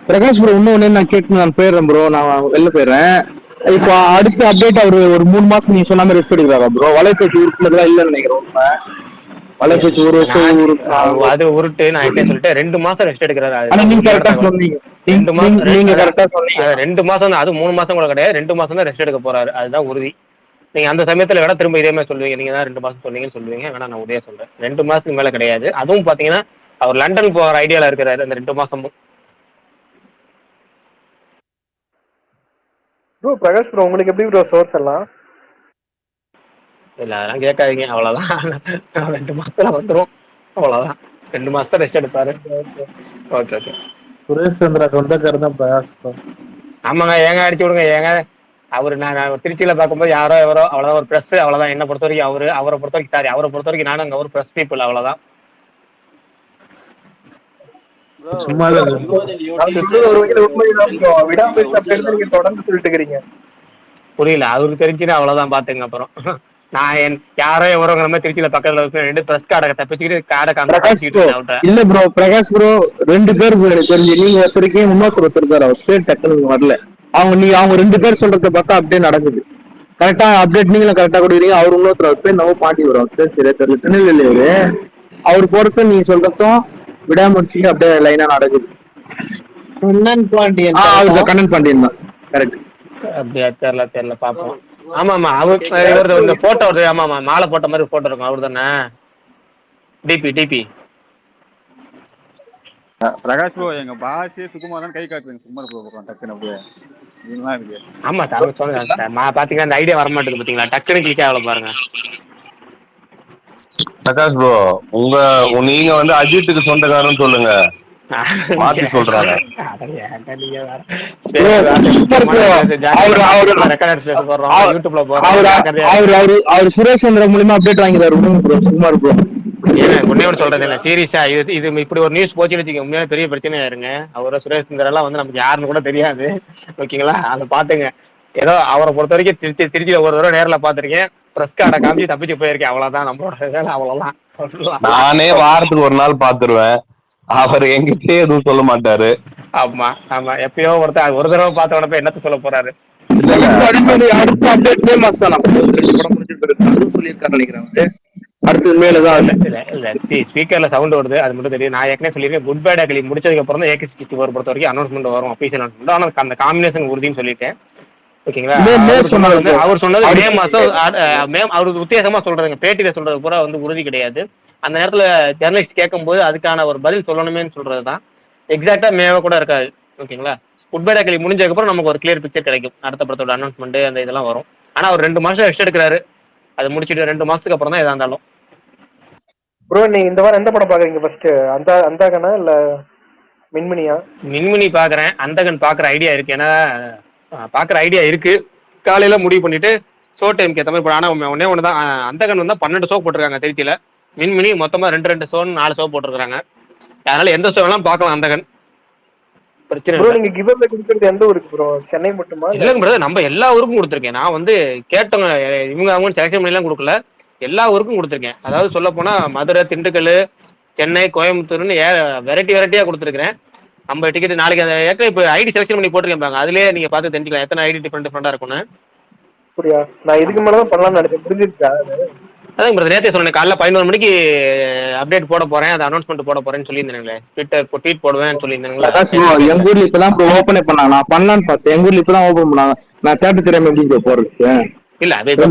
பிரகாஷ் ப்ரோ இன்னொன்னு நான் கேட்கணும், நான் போயிடுறேன் ப்ரோ, நான் வெளில போயிடுறேன். இப்போ அடுத்த அப்டேட் அவரு ஒரு 3 மாசம் நீங்க சொன்ன மாதிரி ரெஸ்ட் எடுக்கிறாரா ப்ரோ? வலைபேச்சு உறுப்பினர்லாம் இல்லைன்னு நினைக்கிறேன். வலைபேச்சு ஒரு வருஷம் அது உருட்டு. நான் என்ன சொல்லிட்டேன், 2 மாசம் ரெஸ்ட் எடுக்கிறாரு. நீங்க கரெக்டா சொன்னீங்க, நீங்க கரெக்டா சொன்னீங்க. 2 மாசம் தான், அது 3 மாசம் கூட கிடையாது, 2 மாசம் தான் ரெஸ்ட் எடுக்க போறாரு, அதுதான் உறுதி. நீங்க அந்த சமயத்துல வேணா திரும்ப இதே மாதிரி சொல்லுவீங்க, நீங்க தான் 2 மாசம் சொன்னீங்கன்னு சொல்லுவீங்க. வேணா நான் உதய சொல்றேன், 2 மாசத்துக்கு மேல கிடையாது. அதுவும் பாத்தீங்கன்னா அவர் லண்டன் போகிற ஐடியால இருக்கிறாரு அந்த 2 மாசமும். ப்ரோ பிரகாஷ் ப்ரோ உங்களுக்கு எப்படி ப்ரோ சோர்ஸ் எல்லாம்? இல்ல அதெல்லாம் கேட்காதீங்க, அவ்வளவுதான். 2 மாசத்துல வந்துரும், அவ்வளவுதான். 2 மாசத்துல ரெஸ்ட் எடுப்பாரு. ஓகே. சுரேஷ் சந்திரா சொந்தக்காரர் தான் பிரகாஷ் ப்ரோ. ஆமாங்க, ஏங்க அடிச்சு விடுங்க ஏங்க. அவரு நான் திருச்சியில பார்க்கும்போது யாரோ எவரோ, அவ்வளவுதான், ஒரு பிரஸ், அவ்வளவுதான். என்ன பொறுத்த வரைக்கும் அவரை பொறுத்த வரைக்கும் நானும் அங்க ஒரு பிரஸ் பீப்புள், அவ்வளவுதான். சும்மா புரியல, அவருக்கு தெரிஞ்சுன்னா அவ்வளவுதான், பாத்துங்க. அப்புறம் நான் யாரோ எவரோங்கிற மாதிரி திருச்சியில பக்கத்துல 2 பிரஸ் கார்டை தப்பிச்சுக்கிட்டு கார்டை காமிச்சிட்டு. இல்ல ப்ரோ பிரகாஷ் ப்ரோ 2 பேர் தெரிஞ்சு, நீங்க ஒருத்தருக்கே இன்னொருத்தர் இருக்காரு, அவர் பேர் டக்குனு வரல. அவங்க 2 பேர் சொல்றத பார்த்தா அப்படியே நடக்குது. கரெக்டா அப்டேட் நீங்களும் கரெக்டா கொடுக்குறீங்க. அவர் இன்னொருத்தர் பேர் நம்ம பாண்டி வரும், சரி தெரியல, திருநெல்வேலி. அவர் பொறுத்த நீங்க சொல்றதும் விடாமுடிச்சு அப்படியே லைனா நடக்குது. கண்ணன் பாண்டியன் தான் கரெக்ட். அப்படியா, தெரியல பாப்போம். ஆமா அவர் இந்த போட்டோ வருது, ஆமா மாலை போட்ட மாதிரி போட்டோ இருக்கும், அவரு தானே டிபி. பிரகாஷ் ப்ரோ எங்க பாஸே சுகுமாரன் கை காட்டுறீங்க, சும்மா ப்ரோ டக்குன்னு அப்படியே இதெல்லாம் இருக்கு. ஆமா சார், சொல்லுங்க. பாத்தீங்கன்னா அந்த ஐடியா வர மாட்டேங்குது பாத்தீங்களா, டக்குனு கிளிக் ஆகல பாருங்க. பிரகாஷ் ப்ரோ நீங்க வந்து அஜித்துக்கு சொந்தக்காரன்னு சொல்லுங்க, மாத்தி சொல்றாங்க. சுரேஷ் சந்திரா மூலமா அப்டேட் வாங்கிறாரு சுகுமார் ப்ரோ. ஒன்னே ஒன்று சொல்றது இல்ல, சீரியஸா இது இப்படி ஒரு நியூஸ் போச்சுன்னு வச்சுக்க, உண்மையான பெரிய பிரச்சனையா இருங்க. அவரை சுரேஷ் சந்திரா எல்லாம் வந்து நமக்கு யாருன்னு கூட தெரியாது, ஓகேங்களா? அதை பாத்துங்க. ஏதோ அவரை பொறுத்த வரைக்கும் திருச்சியில ஒரு தடவை நேரில் பாத்திருக்கேன், பிரஸ் கார்டை காமிச்சு தப்பிச்சு போயிருக்கேன், அவ்வளவுதான் நம்மளோட வேலை, அவ்வளவுதான். நானே வாரத்துக்கு ஒரு நாள் பாத்துருவேன், அவர் எங்கிட்டே எதுவும் சொல்ல மாட்டாரு. ஆமா எப்பயோ ஒருத்தர் ஒரு தடவை பார்த்த உடனே என்னத்த சொல்ல போறாரு. அடுத்த அப்டேட் மே மாசம் தான் 2 படம் முடிஞ்சிட்டு சொல்லியிருக்காரு நினைக்கிறேன். அடுத்தது மேலதான் இல்ல ஸ்பீக்கர்ல சவுண்ட் வருது, அது மட்டும் தெரியும். நான் ஏற்கனவே சொல்லியிருக்கேன், குட் பேட் அக்லி முடிச்சதுக்கு அப்புறம் தான் AK-64 பொறுத்த வரைக்கும் அனௌன்ஸ்மெண்ட் வரும், அபிஷியல் அனௌன்ஸ்மெண்ட். ஆனா அந்த காம்பினேஷன் உறுதின்னு சொல்லிட்டேன், ஓகேங்களா? அவர் சொன்னது மே மாசம். அவருக்கு உத்தேசமா சொல்றதுங்க, பேட்டியில சொல்றது பூரா வந்து உறுதி கிடையாது. அந்த நேரத்துல ஜெர்னலிஸ்ட் கேட்கும் போது அதுக்கான ஒரு பதில் சொல்லணுமேன்னு சொல்றதுதான். எக்ஸாக்டா மேவா கூட இருக்காது, ஓகேங்களா? குட் பை அக்லி முடிஞ்சதுக்கு அப்புறம் நமக்கு ஒரு கிளியர் பிக்சர் கிடைக்கும், அடுத்த படத்தோட அனௌன்ஸ்மெண்ட் அந்த இதெல்லாம் வரும். ஆனா அவர் 2 மாசம் ரெஸ்ட் எடுக்கிறாரு, அது முடிச்சுட்டு 2 மாசத்துக்கு அப்புறம் தான் எதா இருந்தாலும். ப்ரோ நீங்க இந்த வாரம் எந்த படம் பாக்குறீங்க ஃபர்ஸ்ட்? அந்தாகனா இல்ல மின்மினியா? மின்மினி பாக்குறேன், அந்தகன் பாக்குற ஐடியா இருக்கு. ஏன்னா பாக்குற ஐடியா இருக்கு, காலையில முடிவு பண்ணிட்டு ஷோ டைம்க்கு ஏற்ற மாதிரி. ஆனா ஒன்னே ஒண்ணுதான், அந்தகன் வந்து 12 ஷோ போட்டிருக்காங்க திருச்சியில. மின்மினி மொத்தமா 2 ஷோ 4 ஷோ போட்டிருக்காங்க. அதனால எந்த ஷோ வேணாலும் பார்க்கலாம் அந்த கண் பிரச்சனை ப்ரோ இல்லை. நீங்க கிவ் அவே கொடுக்கறது எந்த ஊருக்கு ப்ரோ? சென்னை மட்டுமா இல்ல? இல்லைங்க பிரதர், நம்ம எல்லா ஊருக்கும் கொடுத்துருக்கேன். நான் வந்து கேட்டவங்க இவங்க அவங்க செலக்ஷன் பண்ணிலாம் கொடுக்கல, எல்லா ஊருக்கும் கொடுத்துருக்கேன். அதாவது சொல்ல போனா மதுரை, திண்டுக்கல், சென்னை, கோயம்புத்தூர்னு வெரைட்டியா கொடுத்துருக்கேன். நம்ம டிக்கெட் நாளைக்கு அந்த ஏற்கனவே இப்போ ஐடி செலக்ஷன் பண்ணி போட்டிருக்கேன் பாருங்க, அதுலயே நீங்க பார்த்து தெரிஞ்சுக்கலாம் எத்தனை ஐடி டிஃப்ரெண்டா இருக்கும்னு. அப்படியா? நான் இதுக்கு மேலதான் பண்ணலாம்னு நினைச்சேன். முடிஞ்சிருச்சா? அதான் பிரதர் நேற்றே சொன்னேன், காலைல 11 மணிக்கு அப்டேட் போட போறேன், அது அனௌன்ஸ்மெண்ட் போட போறேன்னு சொல்லியிருந்தேங்களே, ட்வீட் போடுவேன்னு சொல்லியிருந்தேங்களா. எங்க ஊர்ல இப்பதான் ஓபனே பண்ணாங்க, நான் பண்ணலான்னு பார்த்தேன். எங்க ஊர்ல இப்பதான் ஓபன் பண்ணாங்க. நான் தேட்டர் தெரியாம எப்படி போறது? இல்ல அது இப்ப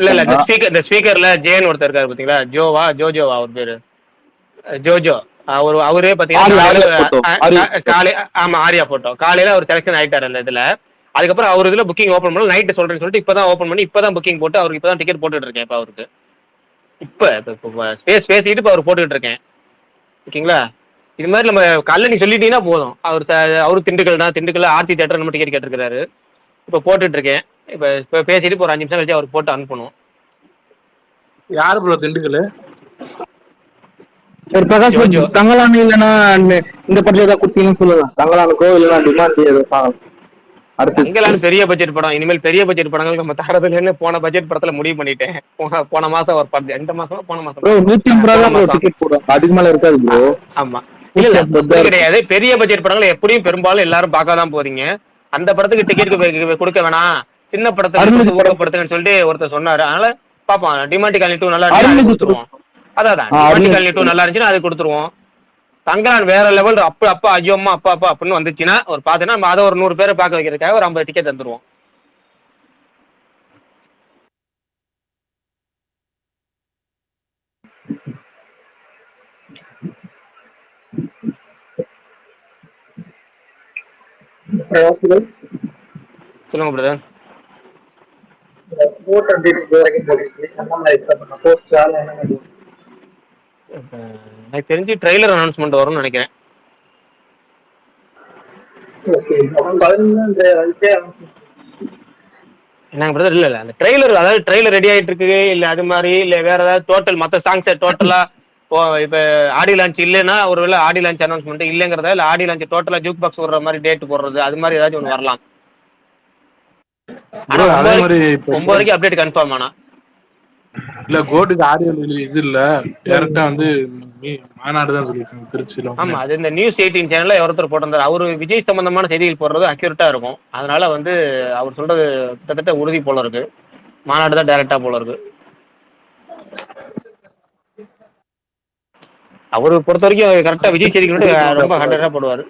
இல்ல இந்த ஸ்பீக்கர்ல ஜேன்னு ஒருத்தர் இருக்காரு பாத்தீங்களா, ஜோஜோவா அவர் பேரு ஜோஜோ. அவரே பாத்தீங்கன்னா ஆமா ஆரியா போட்டோ காலையில அவர் செலக்ஷன் ஆயிட்டாரு அந்த இதுல. அதுக்கப்புறம் அவர் இதுல புக்கிங் ஓபன் பண்ணல, நைட்டு சொல்றேன்னு சொல்லிட்டு இப்பதான் ஓபன் பண்ணி இப்பதான் புக்கிங் போட்டு அவருக்கு இப்பதான் டிக்கெட் போட்டுட்டு இருக்கேன். இப்ப அவருக்கு இப்ப ஸ்பேஸ் பேசிட்டு இப்ப அவர் போட்டுக்கிட்டு இருக்கேன். ஓகேங்களா? இது மாதிரி நம்ம காலைல நீ சொல்லிட்டீங்கன்னா போதும். அவரு திண்டுக்கல் தான், திண்டுக்கல் ஆர்த்தி தேட்டர் நம்ம டிக்கெட் கேட்டிருக்காரு. இப்ப போட்டுட்டு இருக்கேன். இப்ப பேசிட்டு இப்போ ஒரு 5 நிமிஷம் கழிச்சு அவர் போட்டு அனுப்பணும். யாரு ப்ரோ திண்டுக்கல்? சரி பிரகாஷ், தங்கலானு இல்லைன்னா இந்த படத்துல ஏதாவது குடுத்தீங்கன்னு சொல்லுங்க. தங்கலானுக்கோ இல்லைன்னா டிமாண்ட் தங்கலானு பெரிய பட்ஜெட் படம். இனிமேல் பெரிய பட்ஜெட் படங்களுக்கு நம்ம தரதுலன்னு போன பட்ஜெட் படத்துல முடிவு பண்ணிட்டேன். போன மாசம் ஒரு படம், எந்த மாசம் போன மாசம் 150 டிக்கெட் போடுறாங்க, அதுக்கு மேல இருக்காது ப்ரோ. ஆமா இல்ல கிடையாது. பெரிய பட்ஜெட் படங்கள் எப்படியும் பெரும்பாலும் எல்லாரும் பார்க்க தான் போறீங்க. அந்த படத்துக்கு டிக்கெட் கொடுக்க வேணாம், சின்ன படத்துக்கு ஊக்கப்படுத்துங்கன்னு சொல்லிட்டு ஒருத்தர் சொன்னாரு. அதனால பாப்போம். டிமாண்டி காலனி 2 நல்லா இருந்துச்சு கொடுத்துருவோம். அதான் டிமாண்டி காலனி 2 நல்லா இருந்துச்சுன்னா அது கொடுத்துருவோம். தங்கலான் வேற லெவல் அப்பா ஐயோ அம்மா அப்பா அப்படின்னு வந்துச்சுன்னா ஒரு பாத்தீங்கன்னா நம்ம அதை ஒரு 100 பேரை பார்க்க வைக்கிறதுக்காக ஒரு 50 டிக்கெட் தந்துருவோம். சொல்லுங்க பிரதர். எனக்கு தெரிஞ்சு ட்ரெய்லர் அனௌன்ஸ்மெண்ட் வரும்னு நினைக்கிறேன். என்னங்க பிரதர்? இல்ல அந்த ட்ரெய்லர், அதாவது ட்ரெய்லர் ரெடி ஆயிட்டு இருக்கு இல்ல அது மாதிரி இல்ல வேற ஏதாவது டோட்டல் மற்ற சாங்ஸ் டோட்டலா இப்ப ஆடி லான்ச் இல்லைன்னா ஒருவேளை ஆடி லான்ச் அனௌன்ஸ்மெண்ட் இல்லைங்கிறதா இல்ல ஆடி லான்ச் டோட்டலா ஜூக் பாக்ஸ் போடுற மாதிரி டேட் போடுறது அது மாதிரி ஏதாச்சும் ஒன்று வரலாம். ஆனா 9 வரைக்கும் அப்டேட் கன்ஃபார்ம் ஆனா இல்ல கோட்டுக்கு ஆடியோ இது இல்ல, டைரக்டா வந்து மாநாடு தான் சொல்லிருக்காங்க திருச்சியில. ஆமா அது இந்த நியூஸ் 18 சேனல்ல ஒருத்தர் போட்டிருந்தாரு. அவரு விஜய் சம்பந்தமான செய்திகள் போடுறது அக்யூரேட்டா இருக்கும். அதனால வந்து அவர் சொல்றது கிட்டத்தட்ட உறுதி போல இருக்கு. மாநாடு தான் டைரக்டா போல இருக்கு. அவரு பொறுத்த வரைக்கும் கரெக்டா விஜய் செய்திகள் ரொம்ப 100% போடுவாரு.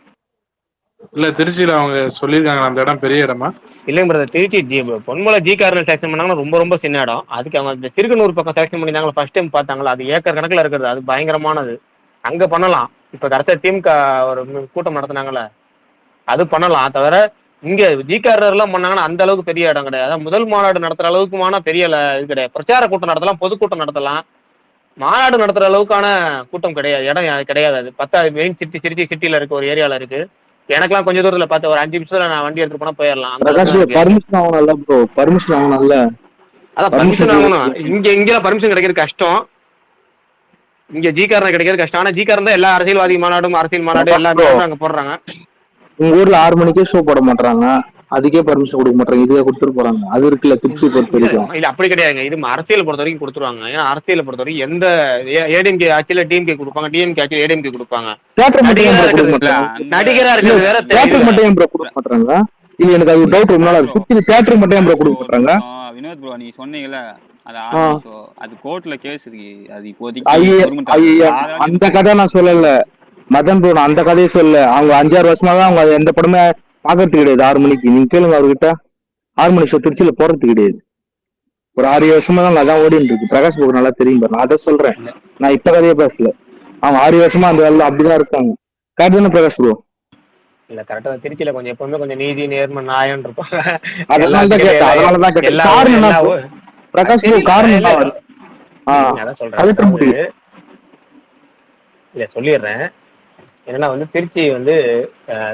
இல்ல திருச்சியில அவங்க சொல்லிருக்காங்க அந்த இடம் பெரிய இடமா? இல்லைங்க brother, Trichy Ponmalai G corner selection பண்ணாங்கன்னா ரொம்ப சின்ன இடம். அதுக்கு அவங்க இந்த சிறுகனூர் பக்கம் செலக்ஷன் பண்ணிருந்தாங்களா ஃபர்ஸ்ட் டைம் பார்த்தாங்களா, அது ஏக்கர் கணக்குல இருக்கிறது, அது பயங்கரமானது. அங்க பண்ணலாம். இப்ப கடைசியா திமுக ஒரு கூட்டம் நடத்தினாங்கல்ல, அது பண்ணலாம். தவிர இங்க ஜி கார்னர் எல்லாம் பண்ணாங்கன்னா அந்த அளவுக்கு பெரிய இடம் கிடையாது. அதான் முதல் மாநாடு நடத்துற அளவுக்குமான பெரிய இது கிடையாது. பிரச்சார கூட்டம் நடத்தலாம், பொதுக்கூட்டம் நடத்தலாம், மாநாடு நடத்துற அளவுக்கான கூட்டம் கிடையாது, இடம் கிடையாது. அது 10 மெயின் திருச்சி சிட்டில இருக்கு, ஒரு ஏரியால இருக்கு. எனக்கெல்லாம் கொஞ்சம் தூரத்துல பார்த்து ஒரு 5 நிமிஷத்துல நான் வண்டி எடுத்து போனா போயிடலாம். பர்மிஷன் ஆகணும்ல. அதான் பர்மிஷன் ஆகணும். இங்க பர்மிஷன் கிடைக்கிறது கஷ்டம். இங்க ஜி காரன் கிடைக்கிறது கஷ்டம். ஆனா ஜி காரன் தான் எல்லா அரசியல்வாதி மாநாடும் அரசியல் மாநாடு எல்லாமே அங்க போடுறாங்க. உங்க ஊர்ல 6 மணிக்கே ஷோ போட மாட்டாங்க, அதுக்கே பர்மிஷன் கொடுக்க மாட்டாங்க, இதுவே கொடுத்துட்டு போறாங்க. அது இருக்குல்ல திருச்சி பொறுத்த வரைக்கும். இல்ல அப்படி கிடையாதுங்க. இது அரசியல் பொறுத்த வரைக்கும் கொடுத்துருவாங்க. ஏன்னா அரசியல் பொறுத்த வரைக்கும் எந்த ஏடிஎம்கே ஆட்சியில டிஎம்கே கொடுப்பாங்க, டிஎம்கே ஆட்சியில ஏடிஎம்கே கொடுப்பாங்க. நடிகரா இருக்கிறது வேற, தியேட்டர் மட்டும் கொடுக்க மாட்டாங்க. இல்ல எனக்கு அது டவுட் ரொம்ப நாளா இருக்கு. தியேட்டர் மட்டும் கொடுக்க மாட்டாங்க. வினோத் ப்ரோ நீங்க சொன்னீங்கல்ல அது கோர்ட்ல கேஸ் இருக்கு. அது இப்போதைக்கு அந்த கதை நான் சொல்லல மதன் ப்ரோ, நான் அந்த கதையை சொல்ல. அவங்க 5-6 வருஷமா தான் அவங்க எந்த படமே பாக்குறது கிடையாது 6 மணிக்கு. நீங்க கேளுங்க அவர்கிட்ட, 6 மணி ஷோ திருச்சியில போறது கிடையாது. ஒரு 6 வருஷமா தான் அதான் ஓடிட்டு இருக்கு. பிரகாஷ் போக்கு நல்லா தெரியும் பாரு, நான் அதை சொல்றேன். நான் இப்ப கதையே பேசல. அவங்க 6 வருஷமா அந்த வேலை அப்படிதான் இருக்காங்க. கரெக்ட் தானே பிரகாஷ் ப்ரோ? இல்ல கரெக்டா திருச்சியில கொஞ்சம் எப்பவுமே கொஞ்சம் நீதி நேர்மை நியாயம் இருப்பாங்க. அதனாலதான் கேட்டேன். காரணம் பிரகாஷ் ப்ரோ, காரணம் இல்ல சொல்லிடுறேன். என்னன்னா வந்து திருச்சி வந்து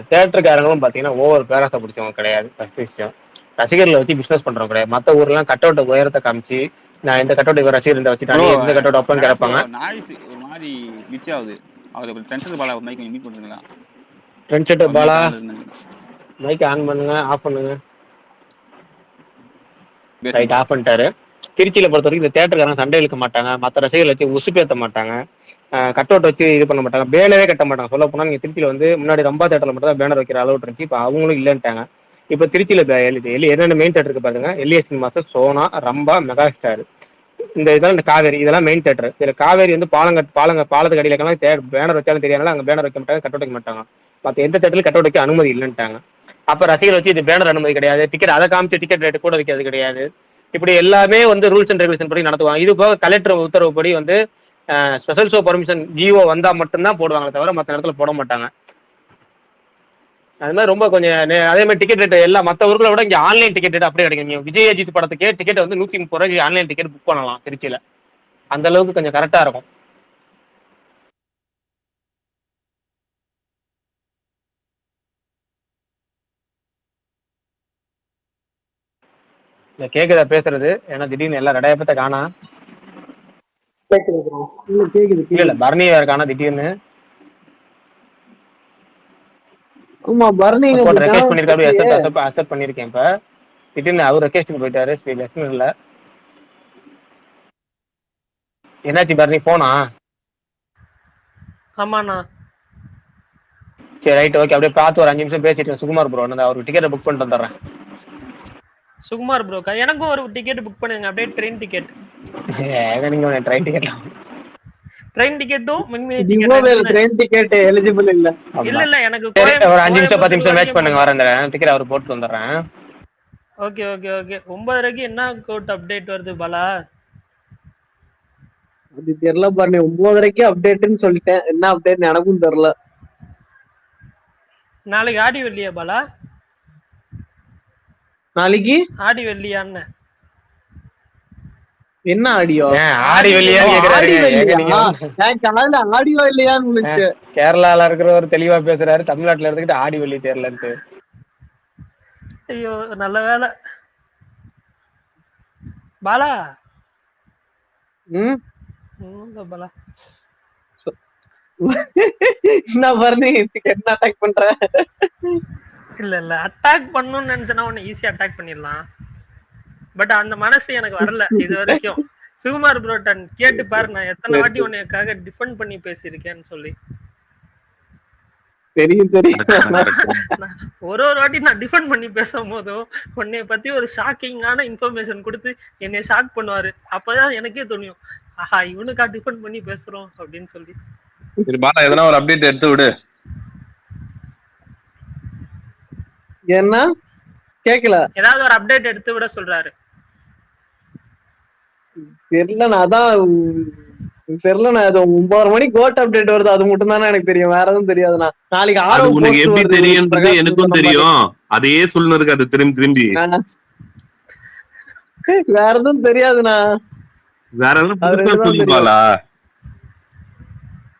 தியேட்டருக்காரங்களும் பாத்தீங்கன்னா ஓவர் பேராசை பிடிச்சவங்க கிடையாது. ஃபர்ஸ்ட் விஷயம், ரசிகர்களை வச்சு பிசினஸ் பண்றவங்க கிடையாது. மத்த ஊர்ல எல்லாம் கட் அவுட் உயரத்தை காமிச்சு நான் இந்த கட் அவுட் ரசிகர் இந்த வச்சுட்டாங்க, இந்த கட் அவுட் அப்பன்னு கேட்பாங்க. நாய்ஸ் ஒரு மாதிரி கிளிச் ஆகுது. அவர் டென்ஷன் பாலா மைக் கொஞ்சம் மீட் பண்ணுங்களா? ட்ரெண்ட் செட்டர் அவர் பாலா மைக் ஆன்ல இருந்தாங்க. மைக் ஆன் பண்ணுங்க, ஆஃப் பண்ணுங்க. ரைட், பேசுங்க. ஆஃப் பண்ணிட்டாரு. திருச்சியில பொறுத்த வரைக்கும் இந்த தேட்டருக்காரங்க சண்டை இழுக்க மாட்டாங்க, மற்ற ரசிகர்கள் வச்சு உசுப்பேற்ற மாட்டாங்க, கட் அவுட் வச்சு இது பண்ண மாட்டாங்க, பேனரே கட்ட மாட்டாங்க. சொல்ல போனா நீங்க திருச்சியில வந்து முன்னாடி ரம்பா தேட்டர்ல மட்டும் தான் பேனர் வைக்கிற அளவு இருந்துச்சு. இப்போ அவங்களும் இல்லைன்ட்டாங்க. இப்போ திருச்சியில என்னென்ன மெயின் தேட்டர் இருக்கு பாருங்க, LAS cinemas, Sona, Rambha, mega star, இந்த இதெல்லாம் இந்த காவேரி, இதெல்லாம் மெயின் தேட்டர். இதுல காவேரி வந்து பாலத்துக்கு அடியில பேனர் வச்சாலும் தெரியாதனால அங்க பேனர் வைக்க மாட்டாங்க, கட் வைக்க மாட்டாங்க. மற்ற எந்த தேட்டர்ல கட் வைக்க அனுமதி இல்லைன்ட்டாங்க. அப்ப ரசிகர் வச்சு இது பேனர் அனுமதி கிடையாது, டிக்கெட் அதை காமிச்சு டிக்கெட் ரேட்டு கூட வைக்கிறது கிடையாது. இப்படி எல்லாமே வந்து ரூல்ஸ் அண்ட் ரெகுலேஷன் படி நடத்துவாங்க. இது போக கலெக்டர் உத்தரவுப்படி வந்து ஸ்பெஷல் ஷோ பர்மிஷன் ஜிஓ வந்தா மட்டும்தான் போடுவாங்க, தவிர மற்ற நேரத்தில் போட மாட்டாங்க. அது மாதிரி ரொம்ப கொஞ்சம் அதே மாதிரி டிக்கெட் ரேட் எல்லாம் மற்ற ஊர்களை விட இங்கே ஆன்லைன் டிக்கெட் ரேட் அப்படியே கிடைக்கும். விஜய் அஜித் படத்துக்கே டிக்கெட் வந்து 130 ரூபாய்க்கு ஆன்லைன் டிக்கெட் புக் பண்ணலாம் திருச்சியில. அந்த அளவுக்கு கொஞ்சம் கரெக்டா இருக்கும். இல்ல கேக்குதா பேசுறது? ஏன்னா திடீர்னு எல்லாம் ரெடைய பத்த காணா. இல்ல பரணி வேற காணா திடீர்னு. ஆமா பரணி ரெக்வெஸ்ட் பண்ணிருக்காரு, அக்செப்ட் பண்ணிருக்கேன். இப்ப திடீர்னு அவர் ரெக்வெஸ்ட் போயிட்டாரு, இல்ல என்னாச்சு பரணி போனா? ஆமாண்ணா. சரி ரைட் ஓகே, அப்படியே பார்த்து ஒரு 5 நிமிஷம் பேசிட்டு சுகுமார் ப்ரோ நான் அவருக்கு டிக்கெட் புக் பண்ணிட்டு வந்துடுறேன். சுகுமார் ப்ரோக்கா எனக்கும் ஒரு டிக்கெட் புக் பண்ணுங்க, அப்படியே ட்ரெயின் டிக்கெட். நீங்க ட்ரெயின் டிக்கெட் ட்ரெயின் டிக்கெட்டும் ட்ரெயின் டிக்கெட் எலிஜிபிள் இல்ல. இல்ல எனக்கு ஒரு 5 நிமிஷம் 10 நிமிஷம் வெயிட் பண்ணுங்க, வரேன் டிக்கெட் அவர் போட்டு வந்துடுறேன். Okay okay okay. 9:30க்கு என்ன கோட் அப்டேட் வருது பாலா? அது தெரியல பாருங்க, 9:30க்கு அப்டேட்னு சொல்லிட்டேன், என்ன அப்டேட் எனக்கும் தெரியல. நாளைக்கு ஆடி வெள்ளியா பாலா? நாளைக்கு ஆடி வெள்ளியான்னு என்ன ஆடியோ? ஆடி வெள்ளியா ஆடியோ இல்லையான்னு நினைச்சு. கேரளால இருக்கிறவர் தெளிவா பேசுறாரு, தமிழ்நாட்டுல இருந்துகிட்டு ஆடி வெள்ளி தெரியலன்ட்டு. ஐயோ நல்ல வேலை பாலா. பாலா என்ன பாருங்க டிக்கெட் அட்டாக் பண்ற? இல்ல அட்டாக் பண்ணணும்னு நினைச்சேன்னா உன்னை ஈஸியா அட்டாக் பண்ணிடலாம். பட் அந்த மனசு எனக்கு வரல இது வரைக்கும். சுகுமார் ப்ரோட்டன் கேட்டு பாரு, நான் எத்தனை வாட்டி உன்னைக்காக டிஃபெண்ட் பண்ணி பேசியிருக்கேன்னு சொல்லி. தெரியும் ஒரு வாட்டி நான் டிஃபெண்ட் பண்ணி பேசும் போதும் உன்னைய பத்தி ஒரு ஷாக்கிங்கான இன்ஃபர்மேஷன் கொடுத்து என்னை ஷாக் பண்ணுவாரு. அப்பதான் எனக்கே தோணியும், ஆஹா இவனுக்கா டிஃபெண்ட் பண்ணி பேசுறோம் அப்படின்னு சொல்லி. எதனா ஒரு அப்டேட் எடுத்து விடு. என்ன கேக்கல? ஏதாவது ஒரு அப்டேட் எடுத்து விட சொல்றாரு. தெரியல, நான் அதான் தெரியல. நான் அது 9:30 மணிக்கு கோட் அப்டேட் வருது, அது மட்டும் தானே எனக்கு தெரியும், வேற எதுவும் தெரியாதுண்ணா. நாளைக்கு உனக்கு எப்படி தெரியும்ன்றது எனக்கும் தெரியும், அதையே சொல்லணும் இருக்கு அது திரும்பி வேற எதுவும் தெரியாதுண்ணா. வேற எதுவும் சொல்லிப்பாளா?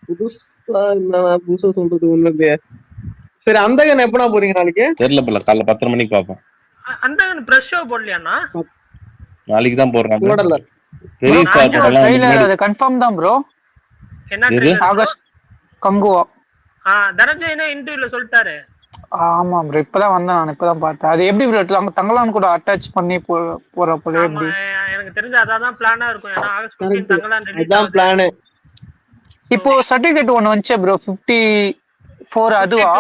புதுசா சொல்றது ஒண்ணு. சரி அந்தகன் எப்படா போறீங்க நாளைக்கு? தெரியல போல, காலைல 10:30 மணிக்கு பாப்போம். அந்தகன் பிரஷ் ஷோ போடலையாண்ணா? நாளைக்கு தான் போடுறாங்க. போடல அது கன்ஃபார்ம் தான் ப்ரோ. என்ன ஆகஸ்ட் கங்குவா. தனஞ்சயனே இன்டர்வியூல சொல்லிட்டாரு. ஆமா ப்ரோ, இப்பதான் வந்தேன், நான் இப்பதான் பார்த்தேன். அது எப்படி ப்ரோ தங்கலான் கூட அட்டாச் பண்ணி போற போல? எப்படி? எனக்கு தெரிஞ்ச அதான் பிளானா இருக்கும். ஏன்னா ஆகஸ்ட் 15 தங்கலான் ரிலீஸ் அதான் பிளான். இப்போ சர்டிபிகேட் ஒன்னு வந்துச்சு ப்ரோ, 54 அதுவா?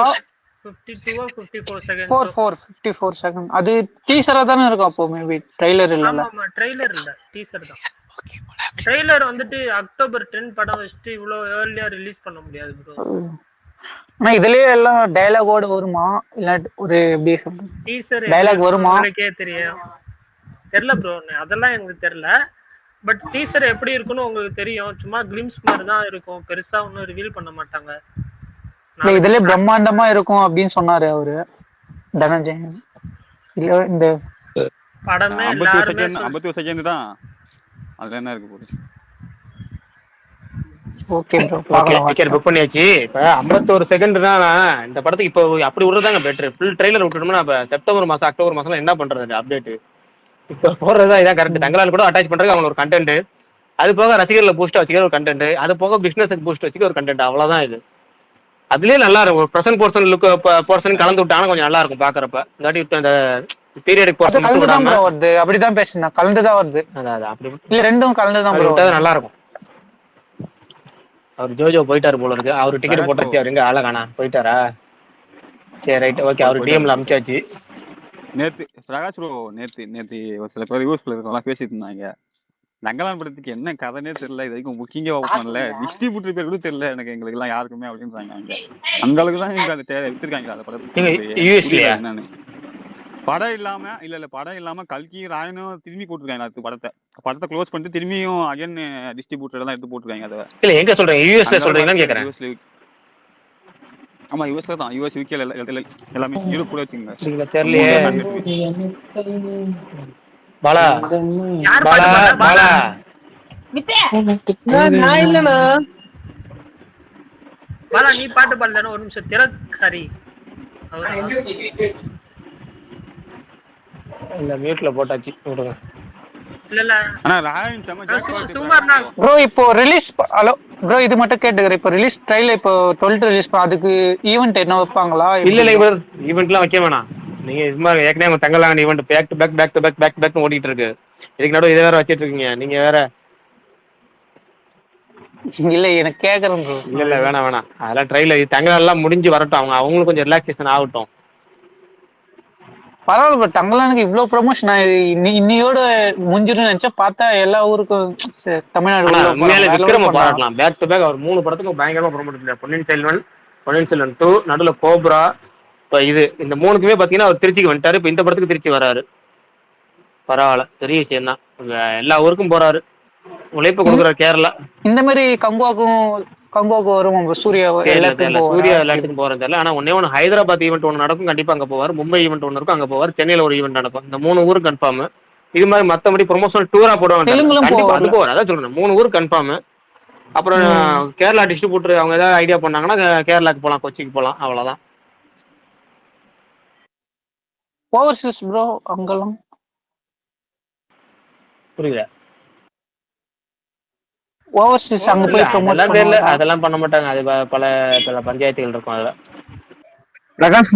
52 or 54 seconds. 54 செகண்ட். அது டீசரா தானே இருக்கும் அப்போ, மேபி ட்ரைலர் இல்ல. ஆமா ட்ரைலர் இல்ல, டீசர் தான். ட்ரைலர் வந்துட்டு அக்டோபர் 10 படம் வச்சுட்டு இவ்ளோ ஏர்லியா ரிலீஸ் பண்ண முடியாது ப்ரோ. ஆனா இதுலயே எல்லாம் டயலாகோட வருமா இல்ல ஒரு எப்படி சொல்றது, டீசர் டயலாக் வருமா? எனக்கே தெரியல ப்ரோ, அதெல்லாம் எனக்கு தெரியல. பட் டீசர் எப்படி இருக்குன்னு உங்களுக்கு தெரியும். சும்மா கிளிம்ஸ் மாதிரி தான் இருக்கும், பெருசா ஒன்னும் ரிவீல் பண்ண மாட்டாங்க. இதுல பிரம்மாண்டமா இருக்கும் அப்படின்னு சொன்னாரு அவரு தனஞ்சயன். இல்ல இந்த படமே 51 செகண்ட் தான், அதுல என்ன இருக்கு போகுது. ஓகே ப்ரோ, டிக்கெட் புக் பண்ணியாச்சு. இப்ப 51 செகண்ட்னா இந்த படத்துக்கு இப்போ அப்படி விடுறதாங்க பெட்டர். ஃபுல் ட்ரைலர் விட்டுட்டோம்னா இப்ப செப்டம்பர் மாசம் அக்டோபர் மாசம் என்ன பண்றது அப்டேட்? இப்ப போடுறதா இதான் கரெக்ட். தங்கலால் கூட அட்டாச் பண்றதுக்கு அவங்க ஒரு கண்டென்ட். அது போக ரசிகர்களை பூஸ்ட் வச்சுக்கிற ஒரு கண்டென்ட், அது போக பிசினஸுக்கு பூஸ்ட் வச்சுக்க ஒரு கண்டென்ட், அவ்வளவுதான் இது. அதுலயே நல்லா இருக்கும். ப்ரெசன்ட் போர்ஷன் லுக் போர்ஷன் கலந்து விட்டாங்கன்னா கொஞ்சம் நல்லா இருக்கும் பாக்குறப்ப. இல்லாட்டி இந்த பீரியடிக் அது போர்ஷன் மட்டும் கலந்துதான் விடாம ப்ரோ வருது, அப்படிதான் பேசுனேன், கலந்துதான் வருது. அதான் அப்படி இல்ல ரெண்டும் கலந்துதான் அப்படி ப்ரோ விட்டா வருது. நல்லா இருக்கும். அவர் ஜோஜோ போயிட்டாரு போல இருக்கு. அவரு டிக்கெட் பிரகாஷ் ப்ரோ போட்டாச்சு. அவர் எங்க ஆள காணா போயிட்டாரா? சரி ரைட் ஓகே. அவர் டிஎம்ல அனுப்பிச்சாச்சு. நேத்து பிரகாஷ் ப்ரோ நேத்து ஒரு சில பேர் யூஎஸ்ல இருக்கவங்க பேசிட்டு இருந்தாங்க. நங்கலான் படத்துக்கு என்ன கதைனே தெரியல, இது வரைக்கும் புக்கிங்கே ஓப்பன் பண்ணல, டிஸ்ட்ரிபியூட்டர் பேர் கூட தெரியல எங்களுக்கு எல்லாம் யாருக்குமே அப்படின்றாங்க. அங்க அந்த அளவுக்கு தான் இவங்க அந்த வித்துருக்காங்க அந்த படத்துக்கு என்னன்னு. படம் இல்லாம இல்ல படம் இல்லாம கல்கி ராயனும் திரும்பி போட்டுருக்காங்க. அடுத்த படத்தை க்ளோஸ் பண்ணிட்டு திரும்பியும் அகைன் டிஸ்ட்ரிபியூட்டர் தான் எடுத்து போட்டுருக்காங்க. அதை இல்ல எங்க சொல்றீங்க, யூஎஸ்ல சொல்றீங்கன்னு கேக்குறேன். யூஎஸ்ல ஆமா யூஎஸ்ல தான், யூஎஸ் யூகேல எல்லாமே யூரோப் கூட வச்சுக்கோங்க. தெரியலையே பாலா பாலா பாலா நான் இல்லண்ணா. பாலா நீ பாட்டு பாடலன்னா ஒரு நிமிஷம். திறக்கரி இல்ல மியூட்ல போட்டாச்சு விடுங்க. இல்ல ஆனா ராயன் சுமார் ப்ரோ இப்போ ரிலீஸ் ஹலோ ப்ரோ இது மட்டும் கேட்டுக்கிறேன். இப்போ ரிலீஸ் ட்ரைல இப்போ 12 ரிலீஸ் அதுக்கு ஈவென்ட் என்ன வைப்பாங்களா? இல்ல ஈவென்ட்லாம் வைக்க வேணாம். நீங்க இது மாதிரி ஏற்கனவே தங்கலாங்க ஈவென்ட் பேக் டு பேக் ஓடிட்டு இருக்கு. இதுக்கு நடுவு இதை வேற வச்சிட்டு இருக்கீங்க நீங்க வேற. இல்ல எனக்கு கேக்குறேன் ப்ரோ. இல்ல வேணாம் அதெல்லாம் ட்ரைல தங்கலாம் முடிஞ்சு வரட்டும். அவங்களுக்கு கொஞ்சம் ரிலாக்ஸேஷன் ஆகட்டும். பரவாயில்ல ப்ரோ, தங்கலானுக்கு இவ்வளவு ப்ரொமோஷன் இன்னையோட முடிஞ்சிடும் நினைச்சா பார்த்தா எல்லா ஊருக்கும் தமிழ்நாடு விக்ரம பாராட்டலாம். பேக் டு பேக் அவர் 3 படத்துக்கும் பயங்கரமா ப்ரொமோட் பண்ணார். பொன்னியின் செல்வன் 2, நடுவுல கோப்ரா, இப்ப இது இந்த 3க்குமே பாத்தீங்கன்னா அவர் திருச்சிக்கு வந்துட்டாரு. இப்ப இந்த படத்துக்கு திருச்சி வராரு. பரவாயில்ல, பெரிய விஷயம் தான். எல்லா ஊருக்கும் போறாரு, உழைப்பு கொடுக்குறாரு. கேரளா இந்த மாதிரி கங்குவாக்கு வரும். சூர்யா எல்லா இடத்துக்கும் போறது தெரியல. ஆனா ஒண்ணு ஹைதராபாத் ஈவெண்ட் ஒன்று நடக்கும், கண்டிப்பா அங்க போவார். மும்பை ஈவெண்ட் ஒன்று இருக்கும், அங்க போவார். சென்னையில ஒரு ஈவெண்ட் நடக்கும். இந்த 3 ஊருக்கு கன்ஃபார்ம். இது மாதிரி மத்தபடி ப்ரொமோஷனல் டூரா போடுவாங்க. கண்டிப்பா அது போவார். அதான் சொல்றேன் 3 ஊருக்கு கன்ஃபார்ம். அப்புறம் கேரளா டிஸ்ட்ரிபியூட்டர் அவங்க ஏதாவது ஐடியா பண்ணாங்கன்னா கேரளாக்கு போலாம், கொச்சிக்கு போலாம், அவ்வளவுதான். ஓவர்சீஸ் ப்ரோ அங்கெல்லாம் புரியல. ஓவர்சீஸ் அங்க போய் ப்ரோமோட் தெரியல, அதெல்லாம் பண்ண மாட்டாங்க. அது பல பஞ்சாயத்துகள் இருக்கும் அதுல. பிரகாஷ்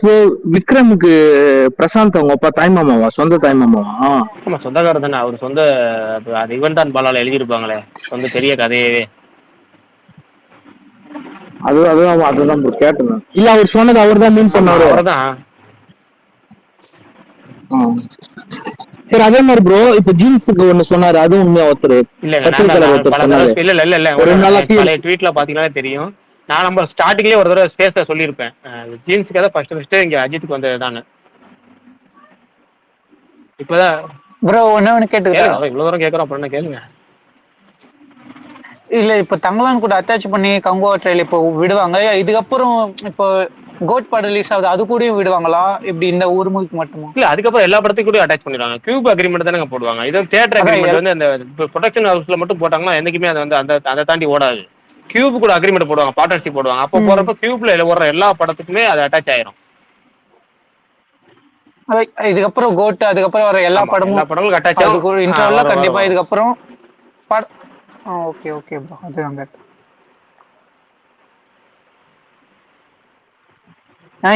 ப்ரோ விக்ரமுக்கு பிரசாந்த் அவங்க அப்பா தாய்மாமாவா? சொந்த தாய்மாமாவா? ஆமா சொந்தக்காரர் தானே. அவர் சொந்த அது இவன்தான் பாலால எழுதியிருப்பாங்களே சொந்த பெரிய கதையவே. அதுதான் ப்ரோ கேட்டேன். இல்ல அவர் சொன்னது அவர் தான் மீன் பண்ணாரு. அவர்தான். சரி அதே மாதிரி ப்ரோ இப்ப ஜீன்ஸுக்கு ஒண்ணு சொன்னாரு, அது உண்மையா? ஒருத்தர் இல்ல பழைய ட்வீட்ல பாத்தீங்கன்னா தெரியும். நான் நம்ம ஸ்டார்டிங்லயே ஒரு தடவை ஸ்பேஸ்ல சொல்லியிருப்பேன், ஜீன்ஸுக்கு தான் ஃபர்ஸ்ட் இங்க அஜித்துக்கு வந்ததுதானே. இப்பதான் ப்ரோ ஒன்னு கேட்டுக்கிட்டா இவ்வளவு தூரம் கேட்கறோம், அப்புறம் என்ன கேளுங்க. இல்ல இப்ப தங்கலான் கூட அட்டாச் பண்ணி கங்குவா ட்ரையல் இப்போ விடுவாங்க. இதுக்கப்புறம் இப்போ கோட் படம் ரிலீஸ் ஆகுது, அது கூடயும் விடுவாங்களா? இப்படி இந்த ஒரு மூவிக்கு மட்டுமா? இல்ல அதுக்கப்புறம் எல்லா படத்துக்கும் கூட அட்டாச் பண்ணிடுவாங்க. கியூப் அக்ரிமெண்ட் தானே போடுவாங்க. இது தியேட்டர் அக்ரிமெண்ட் வந்து அந்த ப்ரொடக்ஷன் ஹவுஸ்ல மட்டும் போட்டாங்கன்னா என்னைக்குமே அது வந்து அதை தாண்டி ஓடாது. கியூப் கூட அக்ரிமெண்ட் போடுவாங்க, பார்ட்னர்ஷிப் போடுவாங்க. அப்போ போறப்ப கியூப்ல ஓடுற எல்லா படத்துக்குமே அது அட்டாச் ஆயிரும். இதுக்கப்புறம் கோட் அதுக்கப்புறம் வர எல்லா படமும் அட்டாச் ஆகும். இன்டர்வல்ல கண்டிப்பா இதுக்கப்புறம் ஓகே ஓகே ப்ரோ. அதுதான்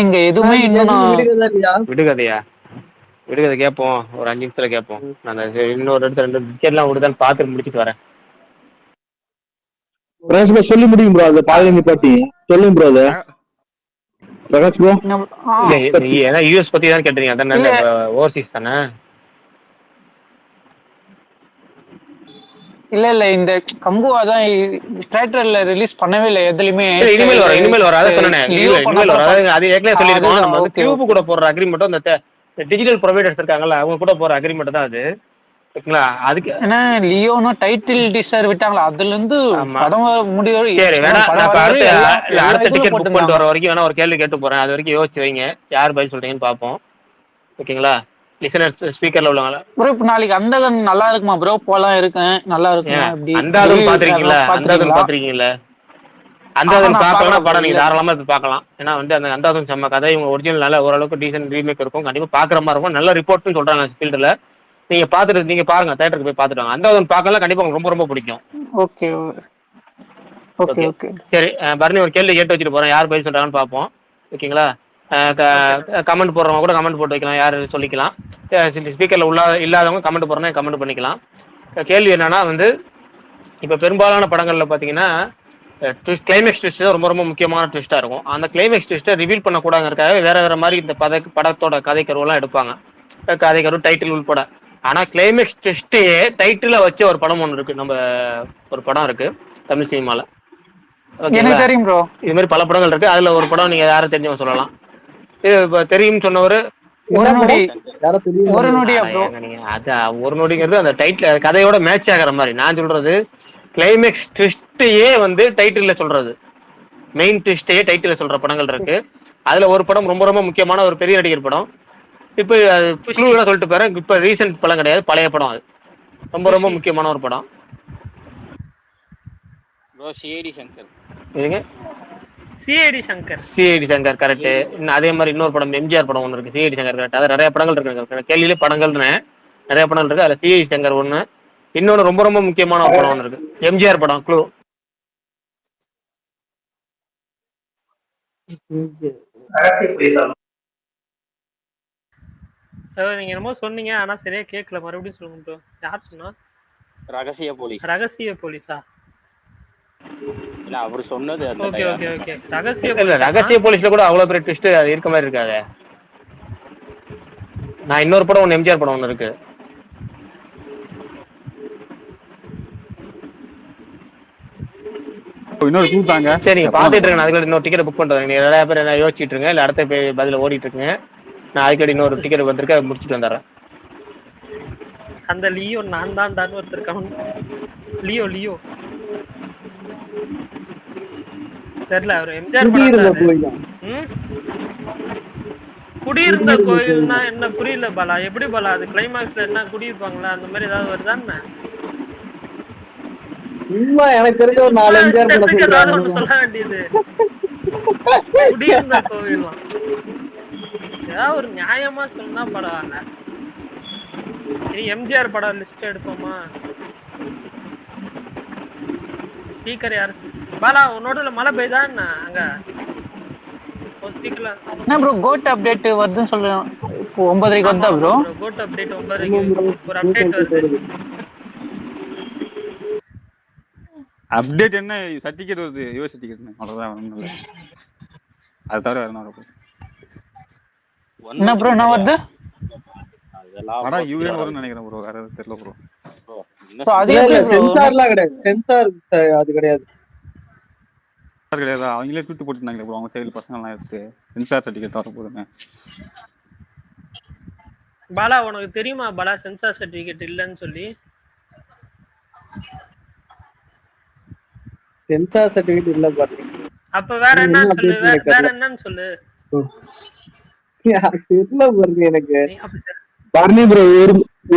இங்க எதுவுமே இன்னும் விடுகதை கேட்போம். ஒரு 5 நிமிஷத்துல கேட்போம். நான் இன்னொரு இடத்துல 2 டிக்கெட்லாம் விடுதான்னு பார்த்து முடிச்சுட்டு வரேன். சொல்லி முடியும் ப்ரோ. அது பாதி பாத்தி சொல்லுங்க ப்ரோ. அது பிரகாஷ் ப்ரோ ஏன்னா யூஎஸ் பத்தி தான் கேட்டீங்க, அதானே ஓவர்சீஸ் தானே? இல்ல இந்த கங்குவா தான் தியேட்டர்ல ரிலீஸ் பண்ணவே இல்லை எதுலயுமே. இனிமேல் வர அதான் சொன்னேன். இனிமேல் வர அது ஏற்கனவே சொல்லிருக்கோம். நம்ம வந்து கியூப் கூட போடுற அக்ரிமெண்ட் அந்த டிஜிட்டல் ப்ரொவைடர்ஸ் இருக்காங்கல்ல அவங்க கூட போற அக்ரிமெண்ட் தான் அது. ஓகேங்களா? அதுக்கு ஏன்னா லியோனோ டைட்டில் டீசர் விட்டாங்களா, அதுல இருந்து படம் முடிவு. சரி வேணா அடுத்த டிக்கெட் புக் பண்ணிட்டு வர வரைக்கும் வேணா ஒரு கேள்வி கேட்டு போறேன். அது வரைக்கும் யோசிச்சு வைங்க, யார் பதில் சொல்றீங்கன்னு பாப்போம். ஓகேங்களா? லிசனர்ஸ் ஸ்பீக்கர்ல உள்ளவங்களா ப்ரோ இப்ப நாளைக்கு அந்தகன் நல்லா இருக்குமா ப்ரோ? போலாம் இருக்கேன், நல்லா இருக்கும். அப்படி அந்தாதன் பாத்திருக்கீங்களா? அந்தாதன் பார்க்கலாம் படம் நீங்க தாராளமா இப்ப பார்க்கலாம். ஏன்னா வந்து அந்த அந்தாதன் செம்ம கதை. இவங்க ஒரிஜினல் நல்ல ஓரளவுக்கு டீசன்ட் ரீமேக் இருக்கும். கண்டிப்பா பாக்குற மாதிரி இருக்கும். நல்ல ரிப்போர்ட்னு சொல்றாங்க ஃபீல்டுல. நீங்க பாத்துட்டு நீங்க பாருங்க, தியேட்டருக்கு போய் பாத்துட்டு வாங்க. அந்த பார்க்கலாம் கண்டிப்பா உங்களுக்கு ரொம்ப ரொம்ப பிடிக்கும். ஓகே ஓகே ஓகே ஓகே சரி. பரணி ஒரு கேள்வி கேட்டு வச்சுட்டு போறேன், யார் பதில் சொல்றாங்கன்னு பார்ப்போம். ஓகேங்களா? கமெண்ட் போடுறவங்க கூட கமெண்ட் போட்டு வைக்கலாம், யாரு சொல்லிக்கலாம். ஸ்பீக்கர்ல இல்லாதவங்க கமெண்ட் போடுறேன், கமெண்ட் பண்ணிக்கலாம். கேள்வி என்னன்னா வந்து இப்ப பெரும்பாலான படங்கள்ல பாத்தீங்கன்னா கிளைமேக்ஸ் ட்விஸ்ட் ரொம்ப ரொம்ப முக்கியமான ட்விஸ்டா இருக்கும். அந்த கிளைமேக்ஸ் ட்விஸ்ட்டை ரிவீல் பண்ணக்கூடாதுங்கிறதுக்காக வேற வேற மாதிரி இந்த படத்தோட கதை கருவெல்லாம் எடுப்பாங்க, கதை கரு டைட்டில் உள்பட. ஆனா கிளைமேக்ஸ் ட்விஸ்டையே டைட்டில வச்ச ஒரு படம் ஒன்று இருக்கு, நம்ம ஒரு படம் இருக்கு தமிழ் சினிமால. எனக்கு தெரியும் ப்ரோ. இது மாதிரி பல படங்கள் இருக்கு, அதுல ஒரு படம் நீங்க யாரும் தெரிஞ்சவங்க சொல்லலாம். இது தெரியும் சொன்னவரு ஒரு நொடி ப்ரோ. ஒரு நொடிங்கிறது அந்த டைட்டில் கதையோட மேட்ச் ஆகிற மாதிரி. நான் சொல்றது கிளைமேக்ஸ் ட்விஸ்டையே வந்து டைட்டில் சொல்றது, மெயின் ட்விஸ்டையே டைட்டில் சொல்ற படங்கள் இருக்கு. அதுல ஒரு படம் ரொம்ப ரொம்ப முக்கியமான ஒரு பெரிய நடிகர் படம். இப்ப சொல்லிட்டு போறேன், இப்ப ரீசெண்ட் படம் கிடையாது, பழைய படம். அது ரொம்ப ரொம்ப முக்கியமான ஒரு படம். CID Shankar correct. அதே மாதிரி இன்னொரு படம் எம்ஜிஆர் படம் ஒன்று இருக்கு, சிஐடி சங்கர் கரெக்ட். அது நிறைய படங்கள் இருக்கு, கேள்வியிலே படங்கள்னு நிறைய படங்கள் இருக்கு. அதுல சிஐடி சங்கர் ஒண்ணு. இன்னொன்னு ரொம்ப ரொம்ப முக்கியமான ஒரு படம் ஒன்று இருக்கு, எம்ஜிஆர் படம் க்ளூ. நீங்க என்னமோ சொன்னீங்க, ஆனா சரியா கேட்கல, மறுபடியும் சொல்லுங்க ப்ரோ. யார் சொன்னா? ரகசிய போலீஸ். ரகசிய போலீஸா? இல்ல அவர் சொன்னது அந்த ஓகே ஓகே ஓகே. ரகசிய போலீஸ்ல கூட அவ்வளவு பெரிய ட்விஸ்ட் அது இருக்க மாதிரி இருக்காது. நான் இன்னொரு படம் ஒன்று எம்ஜிஆர் படம் ஒன்று இருக்கு. இன்னொரு கூப்பிட்டாங்க. சரி நீங்க பாத்துட்டு இருங்க, அதுக்கு இன்னொரு டிக்கெட் புக் பண்றேன். நீங்க நிறைய பேர் என்ன யோசிச்சுட்டு இருங்க, இல்ல அடுத்த பதில ஓடிட்டு இருக்குங்க. நான் அதுக்கடி இன்னொரு டிக்கெட் வந்திருக்கேன், அதை முடிச்சுட்டு வந்துடுறேன். அந்த லியோ நான் தான் ஒருத்தர் கவுண்ட். லியோ தெரியல, அவர் எம்ஜிஆர் குடியிருந்த கோயில்னா என்ன புரியல பாலா? எப்படி பாலா அது கிளைமாக்ஸ்ல என்ன குடியிருப்பாங்களா அந்த மாதிரி ஏதாவது வருதான்னு? எனக்கு தெரிஞ்ச ஒரு 4 எம்ஜிஆர் படம் ஏதாவது ஒண்ணு சொல்ல வேண்டியது. குடியிருந்த கோயிலாம் ஏதாவது ஒரு நியாயமா சொன்னா பரவாயில்ல. இனி எம்ஜிஆர் படம் லிஸ்ட் எடுப்போமா? ஸ்பீக்கர் யாரு பாலா? உன்னோட மழை பெய்தா என்ன அங்க? ஸ்பீக்கர்ல என்ன ப்ரோ கோட் அப்டேட் வருதுன்னு சொல்றேன். இப்போ 9:30க்கு வந்தா ப்ரோ கோட் அப்டேட் 9:30க்கு ஒரு அப்டேட் வருது. அப்டேட் என்ன சர்டிபிகேட் வருது, யுவர் சர்டிபிகேட் அவ்வளவுதான். ஒண்ணும் இல்ல, அது தவிர வேற என்ன என்ன ப்ரோ என்ன வருது? அதெல்லாம் யூஎன் வரும்னு நினைக்கிறேன் ப்ரோ, வேற தெரியல ப்ரோ. அது சென்சார்லாம் கிடையாது, சென்சார் அது கிடையாது. கிடையாது, அவங்களே ட்வீட் போட்டுருந்தாங்க ப்ரோ, அவங்க சைடுல பசங்க எல்லாம் எடுத்து சென்சார் சர்டிபிகேட் வர போதுங்க. பாலா உனக்கு தெரியுமா பாலா சென்சார் சர்டிபிகேட் இல்லன்னு சொல்லி? சென்சார் சர்டிபிகேட் இல்ல பாரு. அப்ப வேற என்ன சொல்லு, வேற என்னன்னு சொல்லு. தெரியல பாருங்க எனக்கு. பரணி ப்ரோ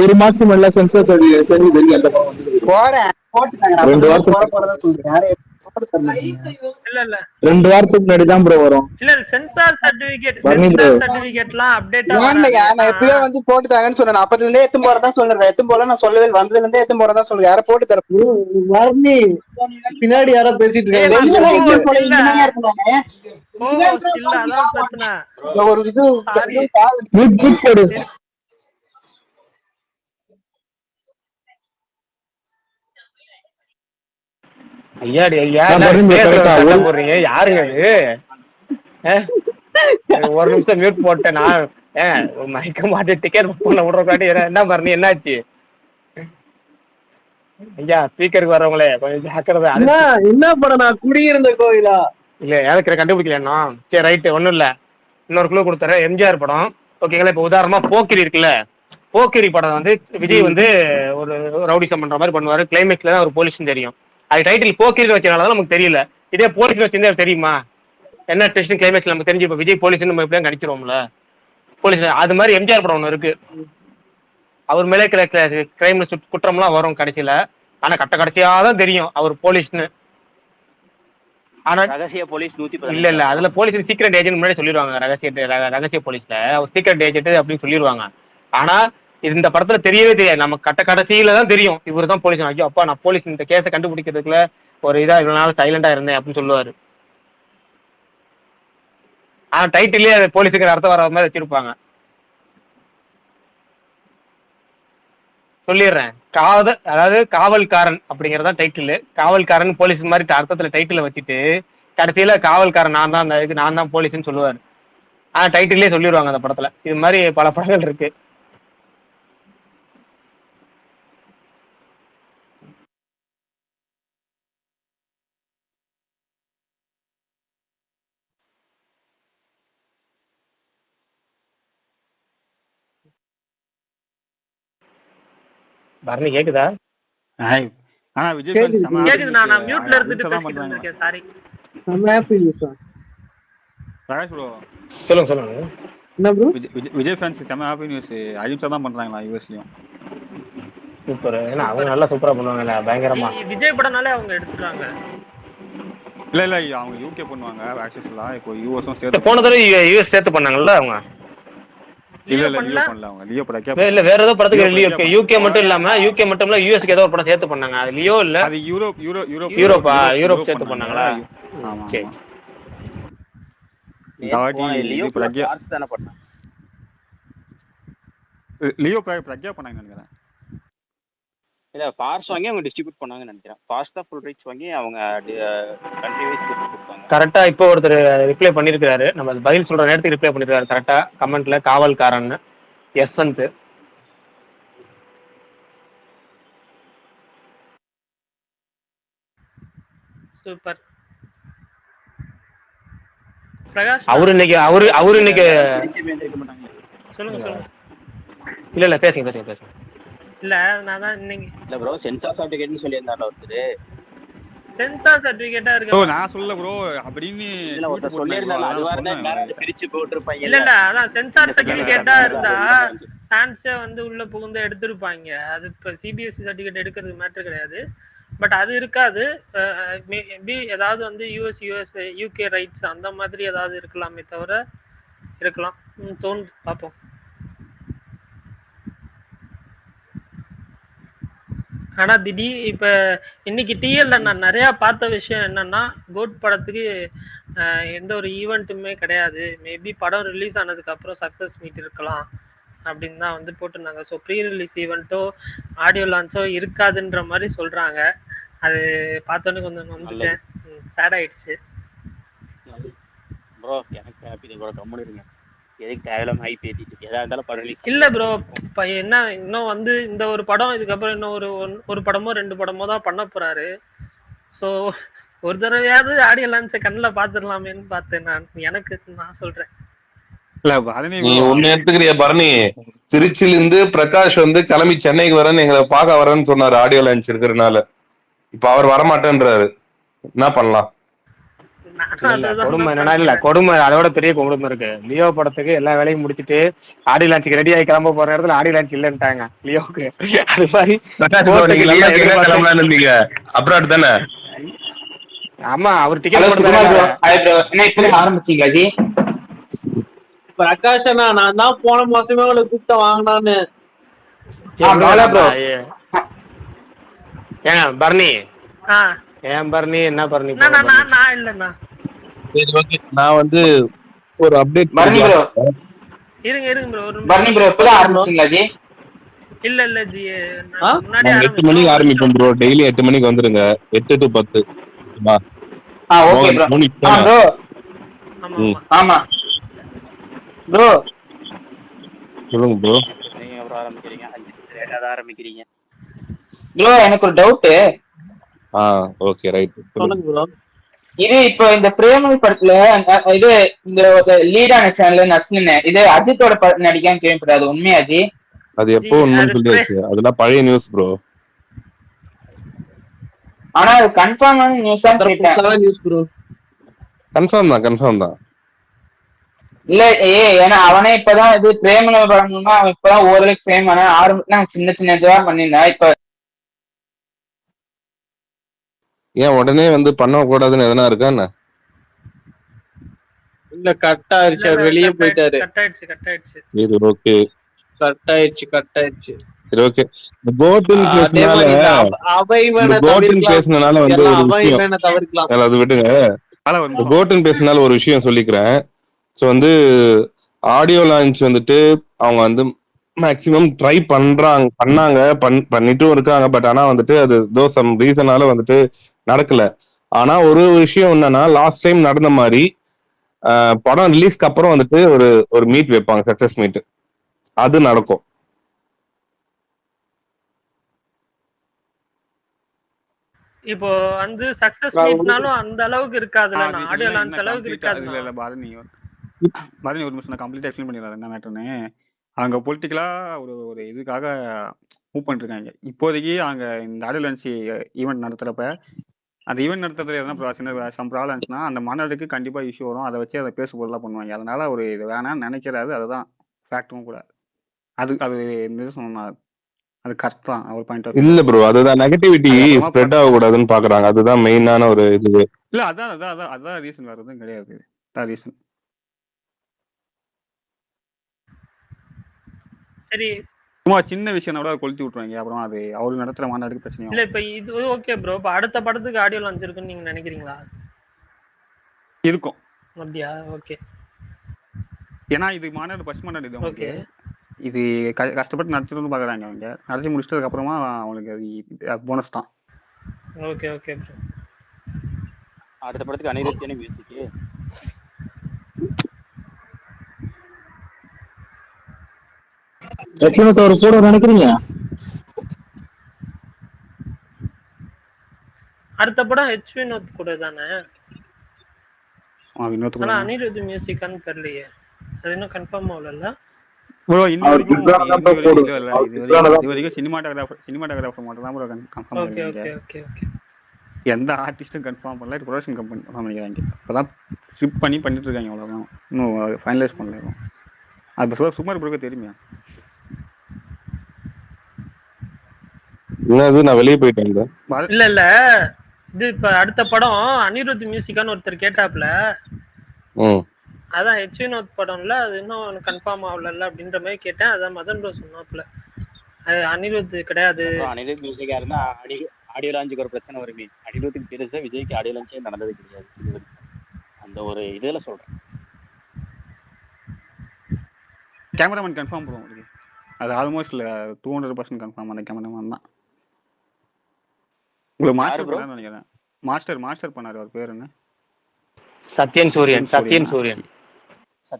ஒரு மாசத்துக்கு முன்னாடி சென்சார் சர்டிபிகேட் அந்த போறேன் போட்டுட்டாங்க. 2 வாரத்துக்கு போறதா சொல்றேன். இல்ல 2 வாரத்துக்கு முன்னாடி தான் ப்ரோ வரும். இல்ல சென்சார் சர்டிபிகேட்லாம் அப்டேட் ஆகலையா? நான் எப்பவே வந்து போட்டுட்டாங்கன்னு சொன்னேன். அப்பத்துல இருந்தே எத்தும் போறதா சொல்றேன். எத்தும் போல நான் சொல்லவே வந்ததுல இருந்தே எத்தும் போறதா சொல்றேன். யார போட்டு தர வர்ணி பின்னாடி யாரோ பேசிட்டு இருக்காங்க. ஒரு இது ஐயாடி ஐயா போடுறீங்க, யாருங்க அது? ஒரு நிமிஷம் மியூட் போட்டேன் நான். மயக்க மாட்டு டிக்கெட் புக் பண்ண விடுறக்காட்டி என்ன பண்ணி என்னாச்சு? ஐயா ஸ்பீக்கருக்கு வர்றவங்களே கொஞ்சம் ஜாக்கிரதை. என்ன படம்? நான் குடியிருந்த கோயிலா? இல்ல யாருக்கு கண்டுபிடிக்கலன்னா சரி ரைட்டு, ஒன்றும் இல்லை. இன்னொரு குழு கொடுத்தாரு, எம்ஜிஆர் படம். ஓகேங்களா? இப்போ உதாரணமா போக்கிரி இருக்குல்ல, போக்கிரி படம் வந்து விஜய் வந்து ஒரு ரவுடிசம் பண்ற மாதிரி பண்ணுவாரு. கிளைமேக்ஸ்ல தான் ஒரு போலீஸ்னு தெரியும். அது டைட்டில் போக்கிரி வச்சனால நமக்கு தெரியல. இதே போலீஸ் வச்சிருந்தா தெரியுமா என்ன டெஸ்ட் கிளைமேக்ஸ்ல நமக்கு தெரிஞ்சு? இப்போ விஜய் போலீஸ் நம்ம எப்படியும் கணிச்சிருவோம்ல போலீஸ். அது மாதிரி எம்ஜிஆர் படம் ஒன்று இருக்கு, அவர் மேலே கிரைம் குற்றம்லாம் வரும் கடைசியில. ஆனா கடைசியா தான் தெரியும் அவர் போலீஸ்னு. ஆனா ரகசிய போலீஸ் 110 இல்ல அதுல போலீஸ் சீக்ரெட் ஏஜென்ட் முன்னாடி சொல்லிடுவாங்க. ரகசிய போலீஸ்ல அவர் சீக்ரெட் ஏஜென்ட் அப்படின்னு சொல்லிடுவாங்க. ஆனா இந்த படத்துல தெரியவே தெரியாது. நம்ம கடைசியில தான் தெரியும் இவர் தான் போலீஸ். ஐயோ அப்பா நான் போலீஸ், இந்த கேஸை கண்டுபிடிக்கிறதுக்குள்ள ஒரு இதா இவ்வளவு நாள் சைலண்டா இருந்தேன் அப்படின்னு சொல்லுவாரு. ஆனா டைட்டிலே போலீஸுக்கு அர்த்தம் வர மாதிரி வச்சிருப்பாங்க. சொல்லிடுறேன், அதாவது காவல்காரன் அப்படிங்கறதா டைட்டில். காவல்காரன் போலீஸ் மாதிரி அர்த்தத்துல டைட்டில வச்சுட்டு கடைசியில காவல்காரன் நான் தான் போலீஸ்ன்னு சொல்லுவாரு. ஆனா டைட்டிலே சொல்லிடுவாங்க அந்த படத்துல. இது மாதிரி பல படங்கள் இருக்கு. பரணி கேக்குதா? ஆனா விஜய் கேக்குது, fans செம கேக்குது. நான் happiness. மியூட்ல இருந்துட்டு அஜித் தான் பேசிட்டு பண்றாங்க. இருக்கேன். சாரி. நம்ம ஹாப்பி நியூஸ் பிரகாஷ் ப்ரோ, சொல்லுங்க. என்ன ப்ரோ? விஜய் ஃபேன்ஸ் செம ஹாப்பி நியூஸ். அஜித் தான் பண்றாங்களா யூஎஸ்லயும். சூப்பர். ஏன்னா அவங்க நல்லா சூப்பரா பண்ணுவாங்கல்ல, பயங்கரமா. விஜய் படம்னாலே அவங்க எடுத்துட்டாங்க. இல்ல அவங்க யூகே பண்ணுவாங்க ஆக்சஸ்லாம். இப்போ யூஎஸும் சேர்த்து போன தடவை யூஎஸ் சேர்த்து பண்ணாங்கல்ல அவங்க. இல்ல லியோ பண்ணல. அவங்க லியோ படம் இல்ல வேற ஏதோ படத்துக்கு யூகே மட்டும் இல்லாம யூஎஸ்க்கு ஏதோ ஒரு படம் சேர்த்து பண்ணாங்க. அது லியோ இல்ல, அது யூரோப் சேர்த்து பண்ணாங்களா? ஆமா. சரி. லியோ ஃபார்ஸ் தான பண்ணாங்க. லியோ பிரக்யா பண்ணாங்க நினைக்கிறேன். இல்ல ஃபார்ஸ் வாங்கி அவங்க டிஸ்ட்ரிபியூட் பண்ணாங்கன்னு நினைக்கிறேன். ஃபார்ஸ் தான் ஃபுல் ரைட்ஸ் வாங்கி அவங்க கண்ட்ரி வைஸ் பிரிச்சு கொடுத்தாங்க. கரெக்டா இப்போ ஒருத்தர் ரிப்ளை பண்ணிருக்காரு. நம்ம பதில் சொல்ற நேரத்துக்கு ரிப்ளை பண்ணிருக்காரு கரெக்டா கமெண்ட்ல. காவல்காரன் யஸ்வந்த். சூப்பர். பிரகாஷ் அவரு இன்னைக்கு சொல்லுங்க. இல்ல பேசுங்க. இல்ல நான் தான் இன்னைக்கு இல்ல ப்ரோ சென்சார் சர்டிபிகேட்னு சொல்லியிருந்தாரு ஒருத்தர். சென்சார் சர்டிபிகேட்டா இருக்கு. ஓ நான் சொல்ல ப்ரோ அப்படின்னு இல்ல ஒருத்தர் சொல்லியிருந்தாங்க. அது வரதா எல்லாரும் பிரிச்சு போட்டுருப்பாங்க. இல்ல அதான் சென்சார் சர்டிபிகேட்டா இருந்தா ஃபேன்ஸே வந்து உள்ள புகுந்து எடுத்திருப்பாங்க. அது இப்ப சிபிஎஸ்சி சர்டிபிகேட் எடுக்கிறது மேட்டர் கிடையாது. பட் அது இருக்காது. மேபி ஏதாவது வந்து யூஎஸ் யூகே ரைட்ஸ் அந்த மாதிரி ஏதாவது இருக்கலாமே தவிர இருக்கலாம் தோணுது. பார்ப்போம். ஆனா இப்ப இன்னைக்கு டிஎல்ல நான் நிறைய பார்த்த விஷயம் என்னன்னா, கோட் படத்துக்கு எந்த ஒரு ஈவெண்ட்டுமே கிடையாது. மேபி படம் ரிலீஸ் ஆனதுக்கு அப்புறம் சக்சஸ் மீட் இருக்கலாம் அப்படின்னு தான் வந்து போட்டிருந்தாங்க. ஸோ ப்ரீ ரிலீஸ் ஈவெண்ட்டோ ஆடியோ லான்ச்சோ இருக்காதுன்ற மாதிரி சொல்றாங்க. அது பார்த்தோன்னே கொஞ்சம் வந்துட்டேன், சேட் ஆயிடுச்சு. ப்ரோ எனக்கு ஹாப்பி ப்ரோ, கம்முனு இருங்க. எதுக்கு தேவையில்லாம ஹைப் ஏத்திட்டு எதா இருந்தாலும் படம் ரிலீஸ் இல்ல ப்ரோ. இப்போ என்ன இன்னும் வந்து இந்த ஒரு படம் இதுக்கப்புறம் இன்னும் ஒரு படமோ 2 படமோ தான் பண்ண போறாரு. ஸோ ஒரு தடவையாவது ஆடியோ லான்ச்சை கண்ணில் பார்த்துடலாமேன்னு பார்த்தேன் நான் சொல்றேன். நீ ஒண்ணு எடுத்துக்கிறிய பரணி, திருச்சியில இருந்து பிரகாஷ் வந்து கிளம்பி சென்னைக்கு வரேன்னு எங்களை பார்க்க வரேன்னு சொன்னாரு ஆடியோ லான்ச் இருக்கிறதுனால. இப்ப அவர் வரமாட்டேன்றாரு. என்ன பண்ணலாம்? கொடுமை என்னன்னா, இல்ல கொடுமை அதோட பெரிய கொடுமை இருக்கு. லியோ படத்துக்கு எல்லா வேலையும் முடிச்சுட்டு ஆடியோ லான்ச்சுக்கு ரெடி ஆகி கிளம்ப போற நேரத்துல ஆடியோ லான்ச் இல்லன்ட்டாங்க லியோக்கு. அது மாதிரி இருந்தீங்க அப்ராட் தானே? ஆமா, அவர் டிக்கெட் ஆரம்பிச்சீங்களா ஜி? பிரகாஷ் அண்ணா, நான் தான் போன மாசமே அவளை கூப்பிட்ட வாங்கினான்னு. ஏன் பரணி என்ன பரணி? நான் இல்லண்ணா. சரி ஓகே, நான் வந்து ஒரு அப்டேட் இருங்க ப்ரோ. பரணி ப்ரோ இப்பதான் ஆரம்பிச்சீங்களா ஜி? இல்ல ஜி, முன்னாடி 8 மணிக்கு ஆரம்பிப்போம் ப்ரோ. டெய்லி 8 மணிக்கு வந்துருங்க. 8 to 10. Okay bro. ஆமா ப்ரோ சொல்லுங்க ப்ரோ. நீங்க எவ்வளவு ஆரம்பிக்கிறீங்க? 5 நிமிஷம் லேட்டா தான் ஆரம்பிக்கிறீங்க ப்ரோ. எனக்கு ஒரு டவுட். ஓகே ரைட் சொல்லுங்க ப்ரோ. இது இப்போ இந்த பிரேமல் படத்துல இது இந்த லீடான சேனல் நஸ்லின் இது அஜித்தோட நடிக்கான்னு கேள்விப்படாது, உண்மையா ஜி? அது எப்போ உண்மைன்னு சொல்லியாச்சு. அதெல்லாம் பழைய நியூஸ் ப்ரோ. ஆனா அது கன்ஃபார்மான நியூஸா நியூஸ் ப்ரோ. கன்ஃபார்ம் தான். இல்ல ஏன்னா அவனே இப்பதான் இது பிரேமல படம்னா அவன் இப்பதான் ஓரளவுக்கு ஃபேம் ஆனா ஆரம்பத்துல சின்ன சின்ன இதுவா பண்ணியிருந்தான். இப்ப ஏன் உடனே வந்து பண்ண கூடாதுன்னு எதனா இருக்கா என்ன? இல்ல கட் ஆயிடுச்சு, வெளியே போயிட்டாரு. கட் ஆயிடுச்சு. இது ஓகே. கட் ஆயிடுச்சு சரி ஓகே. இந்த கோட்டுன்னு அதே பேசுனால மாதிரி இந்த இந்த அபைவனை கோட்டுன்னு தவிர்க்கலாம், பேசுனனால வந்து எல்லாம் ஒரு விஷயம், அபைவனை தவிர்க்கலாம். அது விடுங்க. இந்த கோட்டுன்னு பேசுனால ஒரு விஷயம் சொல்லிக்கிறேன். ஸோ வந்து ஆடியோ லான்ச் வந்துட்டு அவங்க வந்து மேக்சிமம் ட்ரை பண்ணாங்க, பண்ணிட்டும் இருக்காங்க. பட் ஆனா வந்துட்டு அது சம் ரீசனால வந்துட்டு நடக்கல. ஆனா ஒரு விஷயம் என்னன்னா, லாஸ்ட் டைம் நடந்த மாதிரி படம் ரிலீஸ்க்கு அப்புறம் வந்துட்டு ஒரு மீட் வைப்பாங்க, சக்சஸ் மீட். அது நடக்கும். இப்போ வந்து சக்சஸ் மீட்னாலும் அந்த அளவுக்கு இருக்காதுல்ல, நான் ஆடியோ லான்ச் அளவுக்கு இருக்காதுண்ணா. இல்ல பரணி ஒரு நிமிஷம் நான் கம்ப்ளீட்டா எக்ஸ்பிளைன் பண்ணிடுறேன் என்ன மேட்டர்னு. அவங்க பொலிட்டிக்கலா ஒரு இதுக்காக மூவ் பண்ணிட்டு இருக்காங்க இப்போதைக்கு. அவங்க இந்த ஆடியோ லான்ச் ஈவெண்ட் நடத்துறப்ப அந்த ஈவெண்ட் நடத்துறதுல எதனா சம் ப்ராப்ளம்ஸ்னா அந்த மாநாடுக்கு கண்டிப்பா இஷ்யூ வரும். அதை வச்சு அதை பேச பொருளாக பண்ணுவாங்க. அதனால ஒரு இது வேணாம்னு நினைக்கிறாரு. அதுதான் ஃபேக்டும் கூட. அது சொன்னா அது கரெக்ட் தான் அவர் பாயிண்ட் ஆஃப் இல்ல ப்ரோ, அதுதான் நெகட்டிவிட்டி ஸ்ப்ரெட் ஆகக்கூடாதுன்னு பாக்குறாங்க. அதுதான் மெயினான ஒரு இது. இல்ல அதான் ரீசன், வேற எதுவும் கிடையாது. அதான் ரீசன். சரி, சும்மா சின்ன விஷயம் கூட கொளுத்தி விட்டுருவாங்க. அப்புறம் அது அவரு நடத்துற மாநாடுக்கு பிரச்சனை இல்ல இப்ப இது ஓகே ப்ரோ. இப்ப அடுத்த படத்துக்கு ஆடியோ லான்ச் இருக்குன்னு நீங்க நினைக்கிறீங்களா? இருக்கும். அப்படியா? ஓகே. ஏன்னா இது மாநாடு ஃபர்ஸ்ட் மாநாடு இது. ஓகே. இது கஷ்டப்பட்டு நடத்திட்டு பாக்குறாங்க. அவங்க நடத்தி முடிச்சதுக்கு அப்புறமா அவங்களுக்கு அது போனஸ் தான். Okay okay bro. அடுத்த படத்துக்கு அனிருத்தியான மியூசிக். ஒரு கூட நினைக்கிறீங்க? அடுத்த படம் ஹெச் வினோத் கூட தானே? ஆனா அனிருத் மியூசிக்கான்னு தெரியலையே, அது இன்னும் கன்ஃபார்ம் ஆகல. ப்ரோ இது வரைக்கும் சினிமாட்டோகிராஃபர் மட்டும் தான் ப்ரோ கன்ஃபார்ம் பண்ணிருக்காங்க. எந்த ஆர்டிஸ்டும் கன்ஃபார்ம் பண்ணல. ப்ரொடக்ஷன் கம்பெனி கன்ஃபார்ம் பண்ணிக்கிறாங்க. அப்பதான் ஸ்கிரிப்ட் பண்ணிட்டு இருக்காங்க. அவ்வளவுதான், இன்னும் ஃபைனலைஸ் பண்ணல. அது சுமார் ப்ரோக்கு தெரியுமா? நான் வெளியே போயிட்டேன். இல்ல இது இப்ப அடுத்த படம் அனிருத் மியூசிக்கான்னு ஒருத்தர் கேட்டாப்ல. அதான் ஹெச் வினோத் படம்ல, அது இன்னும் கன்ஃபார்ம் ஆகல அப்படின்ற மாதிரி கேட்டேன். அதான் மதன் ப்ரோ சொன்னாப்ல அது அனிருத் கிடையாது. அனிருத் மியூசிக்கா இருந்தா ஆடியோ லான்ச்சுக்கு ஒரு பிரச்சனை வருமே. அனிருத்துக்கு பெருசா விஜய்க்கு ஆடியோ லான்ச்சே நடந்தது கிடையாது. அந்த ஒரு இதுல சொல்றேன். கேமராமேன் கன்ஃபார்ம் பண்ணுவோம். அது ஆல்மோஸ்ட் 200% கன்ஃபார்ம். அந்த கேமராமேன் தான். உங்களுக்கு மாஸ்டர் பண்ணாரு நினைக்கிறேன். மாஸ்டர் பண்ணாரு. அவர் பேர் என்ன? சத்யன் சூரியன்.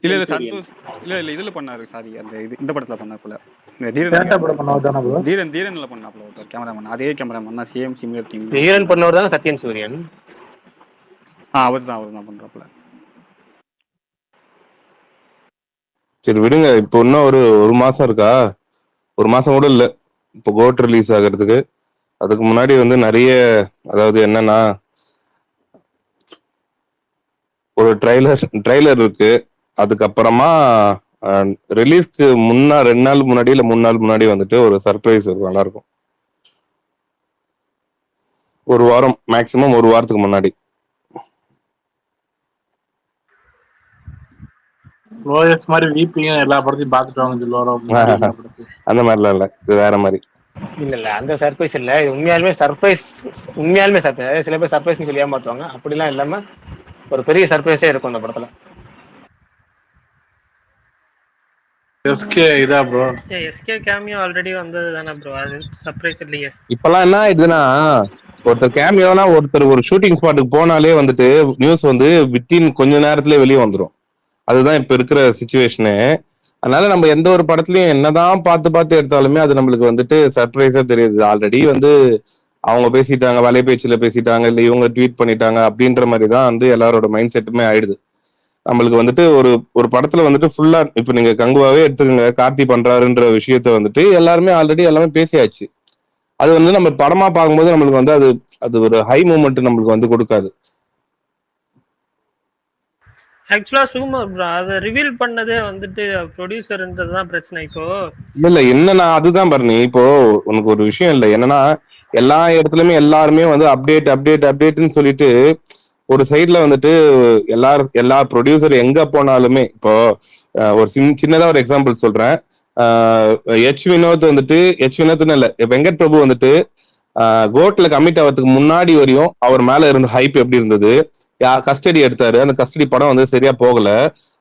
இல்ல சந்தோஷ் இல்ல இதுல பண்ணாரு. சாரி, அந்த இந்த படத்துல பண்ணாப்புல. தீரன்ல பண்ணாப்புல ஒரு கேமராமேன். அதே கேமராமேன் தான், சேம் சிமிலர் டீம். தீரன் பண்ணவர் தான் சத்யன் சூரியன். அவர்தான் பண்றாப்புல. சரி விடுங்க. இப்போ இன்னும் ஒரு மாசம் இருக்கா? ஒரு மாசம் கூட இல்ல இப்போ கோட் ரிலீஸ் ஆகிறதுக்கு. அதுக்கு முன்னாடி வந்து நிறைய, அதாவது என்னன்னா, ஒரு ட்ரைலர் இருக்கு. அதுக்கப்புறமா ரிலீஸ்க்கு 2 நாள் முன்னாடி இல்ல 3 நாள் முன்னாடி வந்துட்டு ஒரு சர்ப்ரைஸ் இருக்கும். நல்லா இருக்கும். ஒரு வாரம், மேக்சிமம் ஒரு வாரத்துக்கு முன்னாடி. லோயஸ் மாதிரி வீப்பிங்க எல்லா படத்தையும் பார்த்துட்டு வாங்க சொல்லுவாரோ. அந்த மாதிரிலாம் இல்ல, இது வேற மாதிரி. இல்ல அந்த சர்ப்ரைஸ் இல்ல. இது உண்மையாலுமே சர்ப்ரைஸ். சில பேர் சர்ப்ரைஸ்னு சொல்லி ஏமாத்துவாங்க. அப்படிலாம் இல்லாம ஒரு பெரிய சர்ப்ரைஸே இருக்கும் அந்த படத்துல. எஸ்கே இதா ப்ரோ? எஸ்கே கேமியோ ஆல்ரெடி வந்தது தானே ப்ரோ, அது சர்ப்ரைஸ் இல்லையே. இப்பெல்லாம் என்ன ஆயிடுதுன்னா, ஒருத்தர் கேமியோனா ஒருத்தர் ஒரு ஷூட்டிங் ஸ்பாட்டுக்கு போனாலே வந்துட்டு நியூஸ் வந்து வித்தின் கொஞ்ச நேரத்திலே வெளியே வந்துடும். அதுதான் இப்ப இருக்கிற சிச்சுவேஷனு. அதனால நம்ம எந்த ஒரு படத்துலயும் என்னதான் பார்த்து எடுத்தாலுமே அது நம்மளுக்கு வந்துட்டு சர்ப்ரைஸா தெரியுது. ஆல்ரெடி வந்து அவங்க பேசிட்டாங்க, வலைபேச்சுல பேசிட்டாங்க, இல்ல இவங்க ட்வீட் பண்ணிட்டாங்க அப்படின்ற மாதிரி தான் வந்து எல்லாரோட மைண்ட் செட்டுமே ஆயிடுது. நம்மளுக்கு வந்துட்டு ஒரு படத்துல வந்துட்டு ஃபுல்லா, இப்ப நீங்க கங்குவாவே எடுத்துக்கோங்க, கார்த்தி பண்றாருன்ற விஷயத்த வந்துட்டு எல்லாருமே ஆல்ரெடி எல்லாமே பேசியாச்சு. அது வந்து நம்ம படமா பார்க்கும்போது நம்மளுக்கு வந்து அது ஒரு ஹை மூமெண்ட் நம்மளுக்கு வந்து கொடுக்காது. ஆக்சுவலா சுகுமார் ப்ரோ அதை ரிவீல் பண்ணதே வந்துட்டு ப்ரொடியூசர்ன்றதுதான் பிரச்சனை. இப்போ இல்ல என்னன்னா, அதுதான் பாருங்க. இப்போ உனக்கு ஒரு விஷயம் இல்லை என்னன்னா, எல்லா இடத்துலயுமே எல்லாருமே வந்து அப்டேட்னு சொல்லிட்டு ஒரு சைட்ல வந்துட்டு எல்லா ப்ரொடியூசர் எங்க போனாலுமே, இப்போ ஒரு சின்னதா ஒரு எக்ஸாம்பிள் சொல்றேன். எச் வினோத் வந்துட்டு வினோத்னு இல்ல வெங்கட் பிரபு வந்துட்டு கோட்ல கமிட் ஆகிறதுக்கு முன்னாடி வரையும் அவர் மேல இருந்த ஹைப் எப்படி இருந்தது, கஸ்டடி எடுத்தாரு, அந்த கஸ்டடி படம் வந்து சரியா போகல.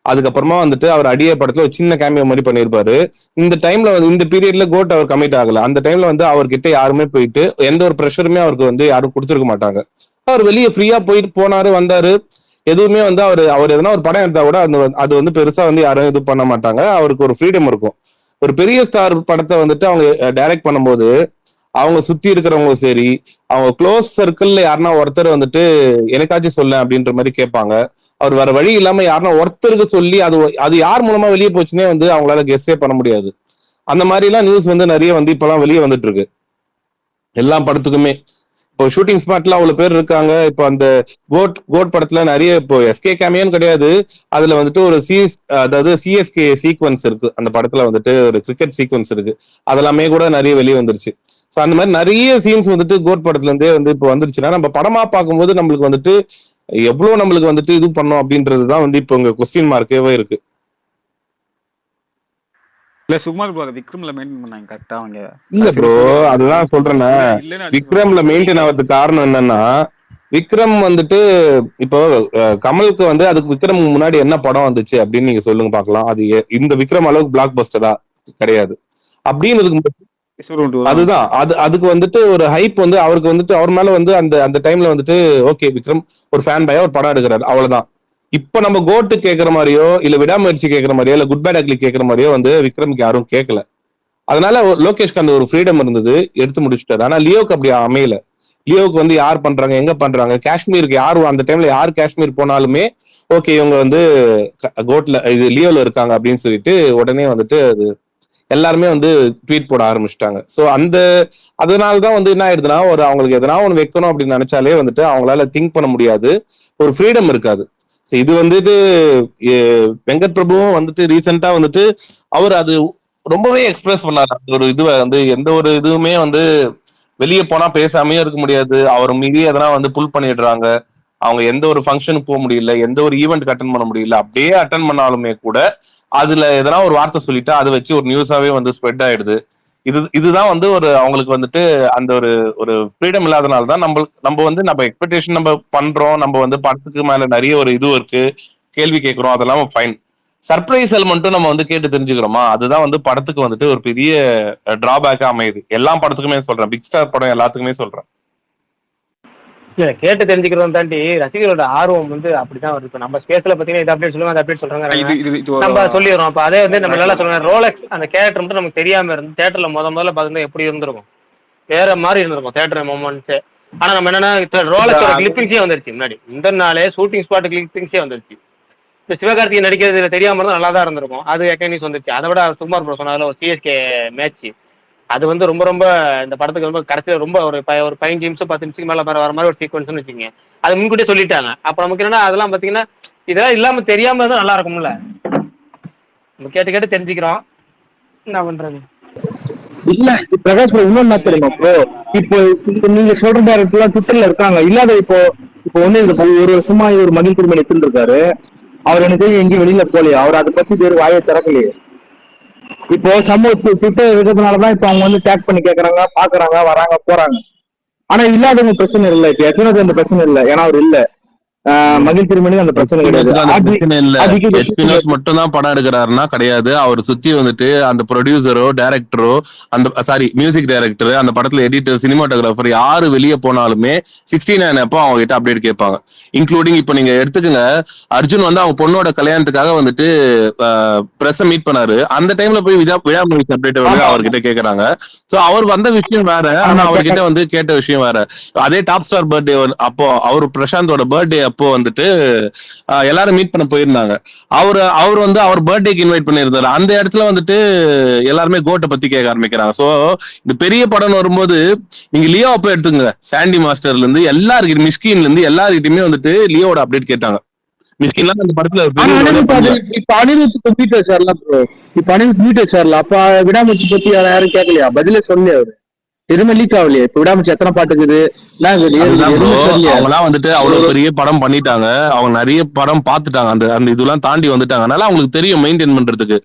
அதுக்கப்புறமா வந்துட்டு அவர் அடியே படத்துல ஒரு சின்ன கேமியோ மாதிரி பண்ணியிருப்பாரு. இந்த டைம்ல வந்து இந்த பீரியட்ல கோட் அவர் கமிட் ஆகல. அந்த டைம்ல வந்து அவர்கிட்ட யாருமே போயிட்டு எந்த ஒரு ப்ரெஷருமே அவருக்கு வந்து யாரும் கொடுத்துருக்க மாட்டாங்க. அவர் வெளியே ஃப்ரீயா போயிட்டு போனாரு வந்தாரு. எதுவுமே வந்து அவர் எதனா ஒரு படம் எடுத்தா கூட அது வந்து பெருசா வந்து யாரும் இது பண்ண மாட்டாங்க. அவருக்கு ஒரு ஃப்ரீடம் இருக்கும். ஒரு பெரிய ஸ்டார் படத்தை வந்துட்டு அவங்க டைரக்ட் பண்ணும்போது அவங்க சுத்தி இருக்கிறவங்க சரி, அவங்க க்ளோஸ் சர்க்கிள்ல யாருன்னா ஒருத்தர் வந்துட்டு எனக்காச்சும் சொல்ல அப்படின்ற மாதிரி கேட்பாங்க. அவர் வேற வழி இல்லாம யாருன்னா ஒருத்தருக்கு சொல்லி அது யார் மூலமா வெளியே போச்சுன்னே வந்து அவங்களால கெஸ்ஸே பண்ண முடியாது. அந்த மாதிரி எல்லாம் நியூஸ் வந்து நிறைய வந்து இப்பெல்லாம் வெளியே வந்துட்டு இருக்கு எல்லா படத்துக்குமே. இப்போ ஷூட்டிங் ஸ்பாட்ல அவ்வளவு பேர் இருக்காங்க. இப்போ அந்த கோட் படத்துல நிறைய இப்போ எஸ்கே கேமியான்னு கிடையாது, அதுல வந்துட்டு ஒரு அதாவது சிஎஸ்கே சீக்வன்ஸ் இருக்கு அந்த படத்துல, வந்துட்டு ஒரு கிரிக்கெட் சீக்வன்ஸ் இருக்கு, அதெல்லாமே கூட நிறைய வெளியே வந்துருச்சு. ஸோ அந்த மாதிரி நிறைய சீன்ஸ் வந்துட்டு கோட் படத்துல இருந்தே வந்து இப்போ வந்துருச்சுன்னா நம்ம படமா பார்க்கும்போது நம்மளுக்கு வந்துட்டு எவ்வளவு நம்மளுக்கு வந்துட்டு இது பண்ணோம் அப்படின்றதுதான் வந்து இப்போ உங்க கொஸ்டின் மார்க்கேவே இருக்கு. இல்ல சுகுமார் ப்ரோ விக்ரம்ல மெயின்டைன் பண்ணாங்க கரெக்டா அவங்க. இல்ல ப்ரோ, அதுதான் சொல்றேன்னா விக்ரம்ல மெயின்டைன் ஆகிறதுக்கு காரணம் என்னன்னா, விக்ரம் வந்துட்டு இப்போ கமலுக்கு வந்து அதுக்கு விக்ரம் முன்னாடி என்ன படம் வந்துச்சு அப்படின்னு நீங்க சொல்லுங்க பாக்கலாம். அது இந்த விக்ரம் அளவுக்கு பிளாக் பஸ்டரா கிடையாது அப்படின்னு அதுதான் அதுக்கு வந்துட்டு ஒரு ஹைப் வந்து அவருக்கு வந்துட்டு அவர் மேல வந்து அந்த டைம்ல வந்துட்டு ஓகே விக்ரம் ஒரு ஃபேன் பாயா ஒரு படம் எடுக்கிறாரு, அவ்வளவுதான். இப்ப நம்ம கோட்டு கேட்கற மாதிரியோ இல்ல விடாமுயற்சி கேட்கற மாதிரியோ இல்ல குட் பேட் அக்லி கேட்கற மாதிரியோ வந்து விக்ரமுக்கு யாரும் கேட்கல. அதனால லோகேஷ்க்கு அந்த ஒரு ஃப்ரீடம் இருந்தது, எடுத்து முடிச்சுட்டாரு. ஆனா லியோக்கு அப்படி அமையல. லியோவுக்கு வந்து யார் பண்றாங்க எங்க பண்றாங்க, காஷ்மீருக்கு யாரும் அந்த டைம்ல யார் காஷ்மீர் போனாலுமே ஓகே இவங்க வந்து கோட்ல இது லியோல இருக்காங்க அப்படின்னு சொல்லிட்டு உடனே வந்துட்டு அது எல்லாருமே வந்து ட்வீட் போட ஆரம்பிச்சிட்டாங்க. ஸோ அதனாலதான் வந்து என்ன ஆயிடுதுன்னா ஒரு அவங்களுக்கு எதனா ஒன்று வைக்கணும் அப்படின்னு நினைச்சாலே வந்துட்டு அவங்களால திங்க் பண்ண முடியாது, ஒரு ஃப்ரீடம் இருக்காது. ஸோ இது வந்துட்டு வெங்கட் பிரபுவும் வந்துட்டு ரீசெண்டா வந்துட்டு அவர் அது ரொம்பவே எக்ஸ்பிரஸ் பண்ணாரு. ஒரு இதுவை வந்து எந்த ஒரு இதுவுமே வந்து வெளியே போனா பேசாமையும் இருக்க முடியாது, அவர் மீறி எதனா வந்து புல் பண்ணிடுறாங்க. அவங்க எந்த ஒரு ஃபங்க்ஷனுக்கு போக முடியல, எந்த ஒரு ஈவெண்ட் அட்டன் பண்ண முடியல. அப்படியே அட்டன் பண்ணாலுமே கூட அதுல எதனா ஒரு வார்த்தை சொல்லிட்டு அதை வச்சு ஒரு நியூஸாவே வந்து ஸ்ப்ரெட் ஆயிடுது. இதுதான் வந்து ஒரு அவங்களுக்கு வந்துட்டு அந்த ஒரு ஃப்ரீடம் இல்லாதனால்தான் நம்ம வந்து நம்ம எக்ஸ்பெக்டேஷன் நம்ம பண்றோம், நம்ம வந்து படத்துக்கு மேல நிறைய ஒரு இது இருக்கு, கேள்வி கேட்கிறோம், அதெல்லாம் ஃபைன். சர்ப்ரைஸ் எலிமெண்ட்டும் நம்ம வந்து கேட்டு தெரிஞ்சுக்கிறோமா, அதுதான் வந்து படத்துக்கு வந்துட்டு ஒரு பெரிய டிராபேக்கா அமையுது. எல்லா படத்துக்குமே சொல்றேன், பிக் ஸ்டார் படம் எல்லாத்துக்குமே சொல்றேன். இல்ல கேட்டு தெரிஞ்சுக்கிறத தாண்டி ரசிகர்களோட ஆர்வம் வந்து அப்படிதான் வருது. இப்போ நம்ம ஸ்பேஸ்ல பாத்தீங்கன்னா இது அப்டேட் சொல்லுவாங்க, அது அப்டேட் சொல்றாங்க, நம்ம சொல்லிடுறோம். அப்ப அதே வந்து நம்ம நல்லா சொல்லுவாங்க ரோலெக்ஸ் அந்த கேரக்டர் மட்டும் நமக்கு தெரியாம இருந்து தியேட்டர்ல முதல்ல பாத்தீங்கன்னா எப்படி இருந்திருக்கும், வேற மாதிரி இருந்திருக்கும் தியேட்டர் மொமெண்ட்ஸ். ஆனா நம்ம என்னன்னா ரோலெக்ஸோட கிளிப்பிங்ஸே வந்துருச்சு முன்னாடி, இந்த நாளே ஷூட்டிங் ஸ்பாட் கிளிப்பிங்ஸே வந்துருச்சு. இப்போ சிவகார்த்திகேயன் நடிக்கிறது தெரியாம இருந்தா நல்லா தான் இருந்திருக்கும், அது எக்கனிஸ் வந்துருச்சு. அதை விட சுகுமார் ப்ரோ சொன்னால ஒரு சிஎஸ்கே மேட்ச் அது வந்து ரொம்ப ரொம்ப இந்த படத்துக்கு ரொம்ப கடைசியில் ரொம்ப ஒரு 15 நிமிஷம் 10 நிமிஷத்துக்கு மேலே வர மாதிரி ஒரு சீக்வன்ஸ்னு வச்சுக்கோங்க. அது முன்கூட்டியே சொல்லிட்டாங்க. அப்போ நமக்கு என்னன்னா அதெல்லாம் பார்த்தீங்கன்னா இதெல்லாம் இல்லாம தெரியாம இருந்தால் நல்லா இருக்கும்ல, நம்ம கேட்டு தெரிஞ்சுக்கிறோம், என்ன பண்றது. இல்ல பிரகாஷ் ப்ரோ இன்னொன்னு என்ன தெரியுமா ப்ரோ, இப்போ நீங்க சொல்ற டேரக்டர்லாம் ட்விட்டர்ல இருக்காங்க, இல்லாத இப்போ ஒண்ணு ஒரு வருஷமா ஒரு மகிழ் திருமணி எடுத்துட்டு இருக்காரு, அவர் எனக்கு எங்கேயும் வெளியில போலையா, அவர் அதை பத்தி பேர் வாயை திறக்கலையே. இப்போ சமூக ட்விட்டர் இருக்கிறதுனாலதான் இப்ப அவங்க வந்து டேக் பண்ணி கேக்குறாங்க, பாக்குறாங்க, வராங்க, போறாங்க. ஆனா இல்லாதவங்க பிரச்சனை இல்லை. இப்ப எத்தனை அந்த பிரச்சனை இல்லை, ஏன்னா அவர் இல்ல. மகிழ் திருமணி அந்த பிரச்சனை கிடையாது. மட்டும் தான் படம் எடுக்கிறாருன்னா கிடையாது. அவர் சுத்தி வந்துட்டு அந்த ப்ரொடியூசரோ டைரக்டரோ அந்த சாரி மியூசிக் டைரக்டர் அந்த படத்துல எடிட்டர் சினிமாட்டோகிராஃபர் யாரு வெளியே போனாலுமே 69 அப்போ அவங்க கிட்ட அப்டேட் கேட்பாங்க. இன்க்ளூடிங் இப்போ நீங்க எடுத்துக்கங்க, அர்ஜுன் வந்து அவங்க பொண்ணோட கல்யாணத்துக்காக வந்துட்டு பிரஸ் மீட் பண்ணாரு. அந்த டைம்ல போய் விழாமொழி அப்டேட் வந்து அவர்கிட்ட கேட்கறாங்க. சோ அவர் வந்த விஷயம் வேற, ஆனா அவர்கிட்ட வந்து கேட்ட விஷயம் வேற. அதே டாப் ஸ்டார் பர்த்டே அப்போ அவர் பிரசாந்தோட பர்த்டே அப்போ வந்துட்டு எல்லாரும் மீட் பண்ண போயிருந்தாங்க. அவர் வந்து அவர் பர்த்டேக்கு இன்வைட் பண்ணியிருந்தாரு. அந்த இடத்துல வந்துட்டு எல்லாருமே கோட்டை பத்தி கேட்க ஆரம்பிக்கிறாங்க. சோ இந்த பெரிய படம் வரும்போது நீங்க லியோ அப்ப எடுத்துங்க, சாண்டி மாஸ்டர்ல இருந்து எல்லாருக்கிட்ட மிஸ்கின்ல இருந்து எல்லாருக்கிட்டுமே வந்துட்டு லியோட அப்டேட் கேட்டாங்க. மிஸ்கின்லாம் அந்த படத்துல இப்ப அனிருத் வீட்டு வச்சார்ல ப்ரோ, இப்ப அனிருத் வீட்டு வச்சார்ல, அப்ப விடாமுயற்சி பத்தி யாரும் கேட்கலையா, பதிலே சொல்லலையா அவரு? எதுவுமே லீக் ஆகலையே. இப்ப விடாமச்சு எத்தனை பாட்டுக்குது அவங்கலாம் வந்துட்டு அவ்வளவு பெரிய படம் பண்ணிட்டாங்க. அவங்க நிறைய படம் பார்த்துட்டாங்க. அந்த அந்த இதெல்லாம் தாண்டி வந்துட்டாங்க. அதனால அவங்களுக்கு தெரியும் மெயின்டைன் பண்றதுக்கு.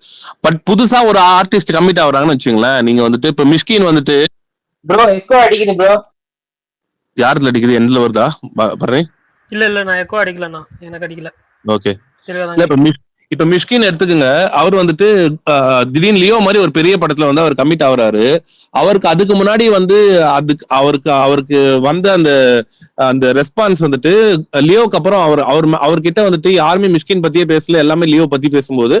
பட் புதுசா ஒரு ஆர்டிஸ்ட் கமிட் ஆகுறாங்கன்னு வச்சுங்களேன். நீங்க வந்துட்டு இப்ப மிஷ்கின் வந்துட்டு ப்ரோ எக்கோ அடிக்குது ப்ரோ. யாருல அடிக்குது? எண்ட்ல வருதா பாரு. இல்ல நான் எக்கோ அடிக்கலண்ணா, எனக்கு அடிக்கல. ஓகே. தெரியல. இப்ப மிஷ்கின் எடுத்துக்குங்க. அவர் வந்துட்டு திடீர்னு லியோ மாதிரி ஒரு பெரிய படத்துல வந்து அவர் கமிட் ஆகுறாரு. அவருக்கு அதுக்கு முன்னாடி வந்து அதுக்கு அவருக்கு வந்த அந்த அந்த ரெஸ்பான்ஸ் வந்துட்டு லியோக்கு அப்புறம் அவர்கிட்ட வந்துட்டு யாருமே மிஷ்கின் பத்தியே பேசல, எல்லாமே லியோ பத்தி பேசும்போது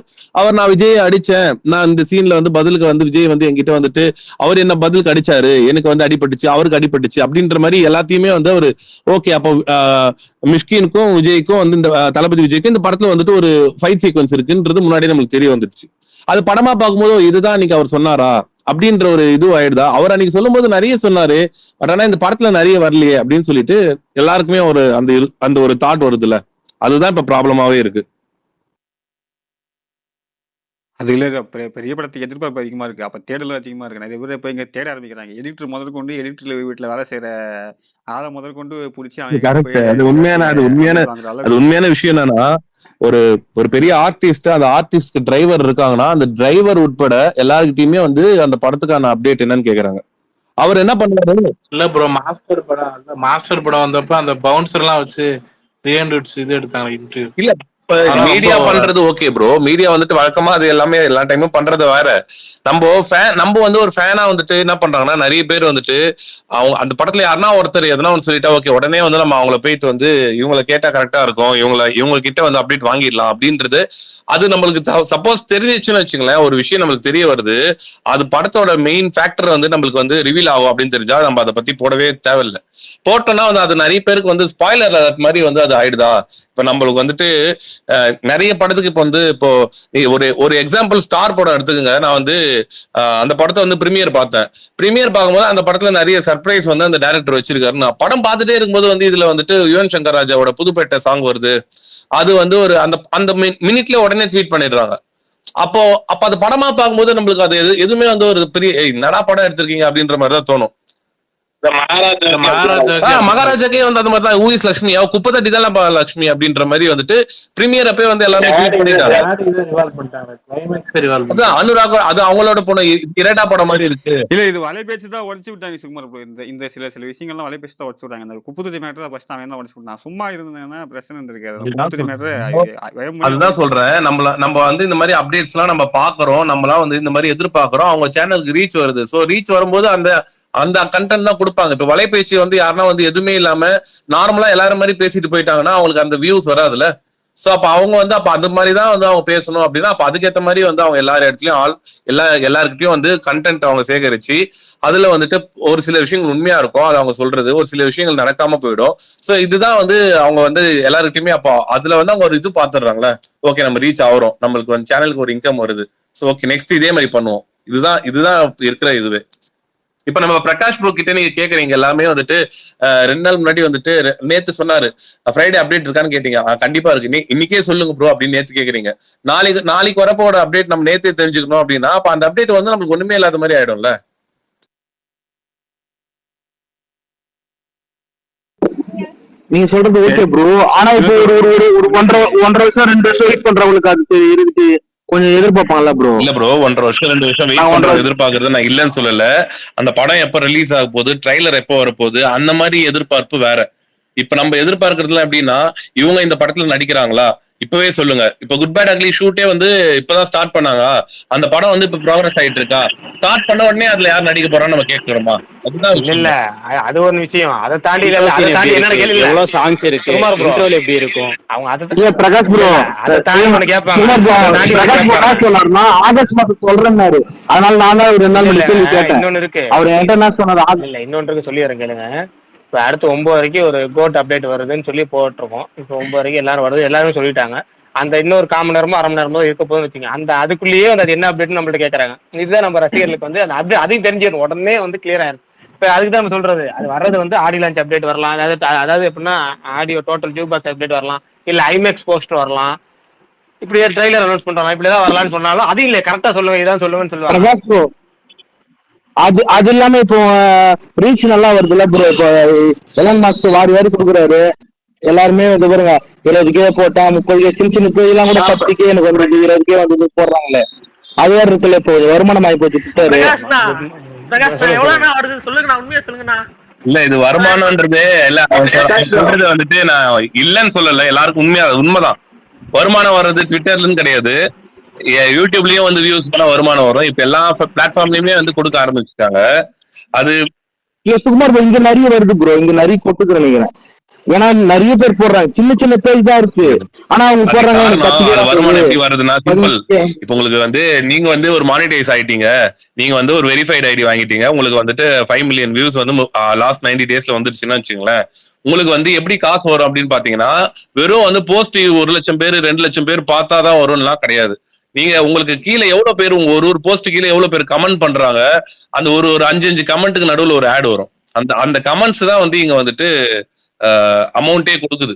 நான் விஜய் அடிச்சேன், நான் இந்த சீன்ல வந்து பதிலுக்கு வந்து விஜய் வந்து என்கிட்ட வந்துட்டு அவர் என்ன பதிலுக்கு அடிச்சாரு, எனக்கு வந்து அடிபட்டுச்சு, அவருக்கு அடிபட்டுச்சு அப்படின்ற மாதிரி எல்லாத்தையுமே வந்து அவரு ஓகே. அப்போ மிஷ்கினுக்கும் விஜய்க்கும் வந்து இந்த தளபதி விஜய்க்கும் இந்த படத்துல வந்துட்டு ஒரு ஃபைட் சீக்வன்ஸ் இருக்குன்றது முன்னாடி நம்மளுக்கு தெரிய வந்துருச்சு. அது படமா பார்க்கும்போது இதுதான் இன்னைக்கு அவர் சொன்னாரா அப்படின்ற ஒரு இது ஆயிடுதா? அவர் அன்னைக்கு சொல்லும் போது நிறைய சொன்னாரு, பட் ஆனா இந்த படத்துல நிறைய வரலையே அப்படின்னு சொல்லிட்டு எல்லாருக்குமே ஒரு அந்த ஒரு தாட் வருதுல்ல, அதுதான் இப்ப ப்ராப்ளமாவே இருக்கு. அது இல்ல பெரிய படத்துக்கு எதிர்பார்ப்பு அதிகமா இருக்கு. அப்ப தேடலும் அதிகமா இருக்கு. நிறைய பேர் இப்ப இங்க தேட ஆரம்பிக்கிறாங்க. எடிட்டர் முதல் கொண்டு எடிட்டர் வீட்டுல வேலை செய்யற ஆளை முதல் கொண்டு பிடிச்சி அது உண்மையான விஷயம் என்னன்னா, ஒரு பெரிய ஆர்டிஸ்ட், அந்த ஆர்டிஸ்ட் டிரைவர் இருக்காங்கன்னா அந்த டிரைவர் உட்பட எல்லாருக்கிட்டையுமே வந்து அந்த படத்துக்கான அப்டேட் என்னன்னு கேக்குறாங்க. அவர் என்ன பண்றாரு? இல்ல ப்ரோ, மாஸ்டர் படம் வந்தப்ப அந்த பவுன்சர் எல்லாம் வச்சு 300 இது எடுத்தாங்க இன்டர்வியூ. இல்ல மீடியா பண்றது ஓகே ப்ரோ. மீடியா வந்துட்டு வழக்கமா அது எல்லாமே எல்லா டைமும் பண்றது வேற. நம்ம வந்து ஒரு ஃபேனா வந்துட்டு என்ன பண்றாங்கன்னா, நிறைய பேர் வந்துட்டு அவங்க அந்த படத்துல யாருன்னா ஒருத்தர் எதனா ஒன்று சொல்லிட்டா ஓகே, உடனே வந்து நம்ம அவங்கள போயிட்டு வந்து இவங்களை கேட்டா கரெக்டா இருக்கும், இவங்க கிட்ட வந்து அப்டேட் வாங்கிடலாம் அப்படின்றது. அது நம்மளுக்கு சப்போஸ் தெரிஞ்சிச்சுன்னு வச்சுங்களேன், ஒரு விஷயம் நம்மளுக்கு தெரிய வருது, அது படத்தோட மெயின் ஃபேக்டர் வந்து நம்மளுக்கு வந்து ரிவீல் ஆகும் அப்படின்னு தெரிஞ்சா நம்ம அதை பத்தி போடவே தேவையில்லை. போட்டோம்னா வந்து அது நிறைய பேருக்கு வந்து ஸ்பாய்லர் மாதிரி வந்து அது ஆயிடுதா. இப்ப நம்மளுக்கு வந்துட்டு நிறைய படத்துக்கு இப்ப வந்து இப்போ ஒரு எக்ஸாம்பிள் ஸ்டார் படம் எடுத்துக்கங்க. நான் வந்து அந்த படத்தை வந்து பிரீமியர் பார்த்தேன். பிரீமியர் பார்க்கும்போது அந்த படத்துல நிறைய சர்ப்ரைஸ் வந்து அந்த டைரக்டர் வச்சிருக்காரு. நான் படம் பார்த்துட்டே இருக்கும்போது வந்து இதுல வந்துட்டு யுவன் சங்கர் ராஜாவோட புதுப்பேட்டை சாங் வருது. அது வந்து ஒரு அந்த மினிட்ல உடனே ட்வீட் பண்ணிடுறாங்க. அப்போ அது படமா பார்க்கும்போது நம்மளுக்கு அது எதுவுமே வந்து ஒரு பெரிய நடா படம் எடுத்திருக்கீங்க அப்படின்ற மாதிரிதான் தோணும். மகாராஜாக்கே வந்து அந்த மாதிரி தான் ஊயிஸ் லட்சுமி அவ குப்பை தட்டி தான் லட்சுமி அப்படின்ற மாதிரி வந்துட்டு பிரீமியர் அப்பே வந்து எல்லாமே ட்வீட் பண்ணிட்டாங்க. அனுராக் அது அவங்களோட போன இரட்டா படம் மாதிரி இருக்கு. இல்ல இது வலை பேச்சு தான் உடச்சு விட்டாங்க சுகுமார் ப்ரோ. இந்த சில விஷயங்கள்லாம் வலை பேச்சு தான் உடச்சு விட்டாங்க. இந்த குப்புத்தடி மேட்டர் ஃபர்ஸ்ட் அவன் தான் உடச்சு விட்டான். சும்மா இருந்தேன்னா பிரச்சனை இருக்காது. அதுதான் சொல்றேன். நம்ம வந்து இந்த மாதிரி அப்டேட்ஸ் எல்லாம் நம்ம பாக்குறோம், நம்மளாம் வந்து இந்த மாதிரி எதிர்பார்க்கிறோம். அவங்க சேனலுக்கு ரீச் வருது. சோ ரீச் வரும்போது அந்த கண்டென்ட் தான் கொடுப்பாங்க. இப்ப வலைபேச்சு வந்து யாருன்னா வந்து எதுவுமே இல்லாம நார்மலா எல்லாரும் மாதிரி பேசிட்டு போயிட்டாங்கன்னா அவங்களுக்கு அந்த வியூஸ் வராதுல்ல. சோ அப்ப அவங்க வந்து அந்த மாதிரிதான் வந்து அவங்க பேசணும் அப்படின்னா அப்ப அதுக்கேற்ற மாதிரி வந்து அவங்க எல்லா இடத்துலயும் எல்லாருக்கிட்டையும் வந்து கண்டென்ட் அவங்க சேகரிச்சு அதுல வந்துட்டு ஒரு சில விஷயங்கள் உண்மையா இருக்கும், அது அவங்க சொல்றது, ஒரு சில விஷயங்கள் நடக்காம போயிடும். சோ இதுதான் வந்து அவங்க வந்து எல்லாருக்கிட்டையுமே அப்போ அதுல வந்து அவங்க ஒரு இது பாத்துடுறாங்களே, ஓகே நம்ம ரீச் ஆகிறோம், நம்மளுக்கு வந்து சேனலுக்கு ஒரு இன்கம் வருது, சோ ஓகே நெக்ஸ்ட் இதே மாதிரி பண்ணுவோம். இதுதான் இருக்கிற இதுவே. இப்ப நம்ம பிரகாஷ் ப்ரோ கிட்ட நீங்க கேக்குறீங்க எல்லாமே வந்துட்டு 2 நாள் முன்னாடி வந்துட்டு நேத்து சொன்னாரு ஃப்ரைடே அப்டேட் இருக்கான்னு கேட்டீங்க. கண்டிப்பா இருக்கு, இன்னைக்கே சொல்லுங்க ப்ரோ அப்படின்னு நேத்து கேக்குறீங்க. நாளைக்கு வரப்போட அப்டேட் நம்ம நேத்தே தெரிஞ்சுக்கணும் அப்படின்னா அப்ப அந்த அப்டேட் வந்து நமக்கு ஒண்ணுமே இல்லாத மாதிரி ஆயிடும்ல. நீங்க சொல்றது ஓகே ப்ரோ. ஆனா இப்போ ஒரு 1.5 வருஷம் 2 வருஷம் வெயிட் பண்றவங்களுக்கு அது இருக்கு கொஞ்சம் எதிர்பார்ப்பாங்கல்ல ப்ரோ? இல்ல ப்ரோ, 1.5 வருஷம் 2 வருஷம் வெயிட் பண்றது எதிர்பார்க்கறது நான் இல்லன்னு சொல்லல. அந்த படம் எப்ப ரிலீஸ் ஆக போகுது, ட்ரைலர் எப்போ வரப்போகுது, அந்த மாதிரி எதிர்பார்ப்பு வேற. இப்ப நம்ம எதிர்பார்க்கறதுல எப்படின்னா இவங்க இந்த படத்துல நடிக்கிறாங்களா இப்பவே சொல்லுங்க. இப்ப குட் பேட் அக்லி ஷூட்டே வந்து இப்பதான் ஸ்டார்ட் பண்ணாங்க. அந்த படம் வந்து இப்ப ப்ராக்ரஸ் ஆயிட்டு இருக்கா? ஸ்டார்ட் பண்ண உடனே அதுல யார் நடிக்க போறான்னு நம்ம கேட்கிறோமா? அதுதான் இல்ல அது ஒரு விஷயம். அதை தாண்டி என்ன கேள்வி, எவ்வளவு சாங்ஸ் இருக்கு, இன்ட்ரோல் எப்படி இருக்கும், அவங்க அதை பிரகாஷ் ப்ரோ அதை தாண்டி ஒண்ணு கேட்பாங்க. ஆகஸ்ட் மாசம் சொல்றேன்னாரு, அதனால நான் தான் 2 நாள் கேட்டேன். இன்னொன்னு இருக்கு, அவர் என்ன சொன்னாரு? இல்ல இன்னொன்று சொல்லிடுறேன் கேளுங்க. இப்போ அடுத்து 9 வரைக்கும் ஒரு கோட் அப்டேட் வருதுன்னு சொல்லி போட்டிருக்கோம். இப்போ 9 வரைக்கும் எல்லாரும் வருது, எல்லாருமே சொல்லிட்டாங்க. அந்த இன்னொரு 1/4 மணி நேரமோ 1/2 மணி நேரமோ இருக்க போதுன்னு வச்சுங்க. அதுக்குள்ளேயே வந்து அது என்ன அப்டேட்னு நம்மள்ட்ட கேட்கறாங்க. இதுதான் நம்ம ரசிகர்களுக்கு வந்து அந்த அப்டேட் அதையும் தெரிஞ்சிடும், உடனே வந்து கிளியர் ஆயிரும். இப்போ அதுக்கு தான் நம்ம சொல்றது, அது வர்றது வந்து ஆடியோ லான்ச் அப்டேட் வரலாம், அதாவது எப்படின்னா ஆடியோ டோட்டல் ஜூக் பாக்ஸ் அப்டேட் வரலாம், இல்லை ஐமேக்ஸ் போஸ்டர் வரலாம், இப்படி ட்ரைலர் அனௌன்ஸ் பண்றாங்க, இப்படி ஏதாவது வரலாம்னு சொன்னாலும் அது இல்லை கரெக்டா சொல்லுவேன், இதான் சொல்லுவேன்னு சொல்லுவாங்க. அது இல்லாம இப்போ ரீச் நல்லா வருதுல்ல ப்ரோ. இப்போ எலன் மாஸ்க் வாரி வாரி கொடுக்குறாரு. எல்லாருமே வந்து பாருங்க 20K போட்டா 30K சின்ன இப்பெல்லாம் கூட 10K எனக்கு வந்து 20K வந்து போடுறாங்களே. அது வேற இருக்குல்ல, இப்போ வருமானம் ஆகி போச்சு ட்விட்டர். இல்ல இது வருமானம்ன்றது சொல்றது வந்துட்டு நான் இல்லன்னு சொல்லல, எல்லாருக்கும் உண்மைதான். வருமானம் வர்றது ட்விட்டர்லன்னு கிடையாது, யூடியூப்லயும் வந்து வியூஸ் பண்ண வருமானம் வரும். இப்ப எல்லா பிளாட்ஃபார்ம்லயுமே வந்து கொடுக்க ஆரம்பிச்சுட்டாங்க. அது சுகுமார் இங்க நிறைய வருது ப்ரோ, இங்க நிறைய கொட்டுக்கிறேன் நினைக்கிறேன். ஏன்னா நிறைய பேர் போடுறாங்க, சின்ன பேஜ் தான் இருக்கு, ஆனா அவங்க போடுறாங்க. வருமானம் எப்படி வருதுன்னா சிம்பிள். இப்ப உங்களுக்கு வந்து நீங்க வந்து ஒரு மானிடைஸ் ஆயிட்டீங்க, நீங்க வந்து ஒரு வெரிஃபைட் ஐடி வாங்கிட்டீங்க, உங்களுக்கு வந்துட்டு 5 மில்லியன் வியூஸ் வந்து லாஸ்ட் 90 டேஸ்ல வந்துருச்சுன்னு வச்சுங்களேன். உங்களுக்கு வந்து எப்படி காசு வரும் அப்படின்னு பாத்தீங்கன்னா, வெறும் வந்து போஸ்ட் 1 லட்சம் பேர் 2 லட்சம் பேர் பார்த்தாதான் வரும்லாம் கிடையாது. நீங்க உங்களுக்கு கீழே எவ்வளவு பேர் ஒரு போஸ்ட் கீழே எவ்வளவு பேர் கமெண்ட் பண்றாங்க, அந்த ஒரு 5 கமெண்ட்டுக்கு நடுவில் ஒரு ஆட் வரும். அந்த கமெண்ட்ஸ் தான் வந்து இங்க வந்துட்டு அமௌண்டே கொடுக்குது.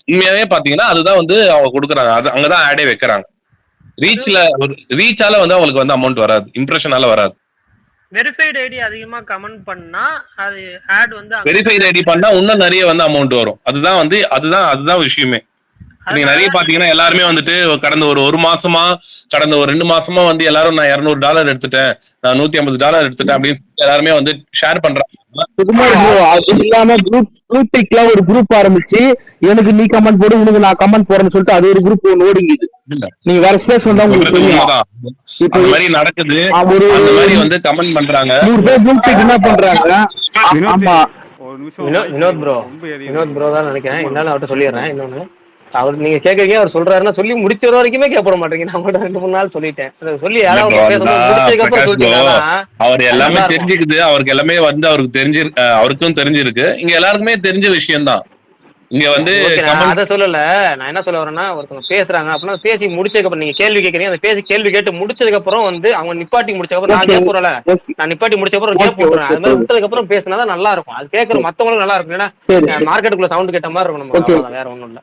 உண்மையாவே பாத்தீங்கன்னா அதுதான் வந்து அவங்க கொடுக்குறாங்க, அங்கதான் ஆடே வைக்கிறாங்க. ரீச்சால வந்து அவங்களுக்கு வந்து அமௌண்ட் வராது, இம்ப்ரெஷனால வராது. வெரிஃபைட் ஐடி அதிகமா கமெண்ட் பண்ணா அது ஆட் வந்து வெரிஃபைட் ஐடி பண்ணா இன்னும் நிறைய வந்து அமௌண்ட் வரும். அதுதான் விஷயமே. நீங்க நிறைய பாத்தீங்கன்னா எல்லாருமே வந்துட்டு கடந்த ஒரு மாசமா கடந்த ஒரு 2 மாசமா வந்து எல்லாரும் நான் $200 எடுத்துட்டேன், நான் $150 எடுத்துட்டேன் அப்படின்னு எல்லாருமே வந்து ஷேர் பண்றாங்க. அது இல்லாம குரூப்ல ஒரு குரூப் ஆரம்பிச்சு எனக்கு நீ கமெண்ட் போடு உனக்கு நான் கமெண்ட் போறேன்னு சொல்லிட்டு அது ஒரு குரூப் ஒன்று ஓடிங்குது. நீங்க வேற ஸ்பேஸ் வந்தா உங்களுக்கு தெரியும். அந்த மாதிரி நடக்குது, அந்த மாதிரி வந்து கமெண்ட் பண்றாங்க. 100 பேர் குரூப் என்ன பண்றாங்க. ஆமா வினோத் ப்ரோ தான் நினைக்கிறேன். என்னால அவர்கிட்ட சொல்லிடுறேன். இன்னொன்னு அவர் நீங்க கேக்குறீங்க, அவர் சொல்றாருன்னா சொல்லி முடிச்ச வரைக்குமே கேட்ப மாட்டேங்க. நான் கூட 2-3 நாள் சொல்லிட்டேன், சொல்லி யாராவது அவர் எல்லாமே தெரிஞ்சுக்குது, அவருக்கு எல்லாமே வந்து அவருக்கும் தெரிஞ்சிருக்கு, இங்க எல்லாருக்குமே தெரிஞ்ச விஷயம் தான். இங்க வந்து அதை சொல்லல, நான் என்ன சொல்ல வரேன்னா, ஒருத்தவங்க பேசுறாங்க அப்படின்னா பேசி முடிச்சதுக்கு அப்புறம் நீங்க கேள்வி கேட்கறீங்க, அந்த கேள்வி கேட்டு முடிச்சதுக்கு அப்புறம் வந்து அவங்க நிப்பாட்டி முடிச்சதுக்கு அப்புறம் நான் கேட்போறல, நான் நிப்பாட்டி முடிச்ச அப்புறம் கேப் போடுறேன். அது மாதிரி விட்டதுக்கு அப்புறம் பேசினாதான் நல்லா இருக்கும். அது கேட்கற மத்தவங்களும் நல்லா இருக்கும். ஏன்னா மார்க்கெட்டுக்குள்ள சவுண்ட் கேட்ட மாதிரி இருக்கும். நம்ம வேற ஒண்ணும் இல்ல.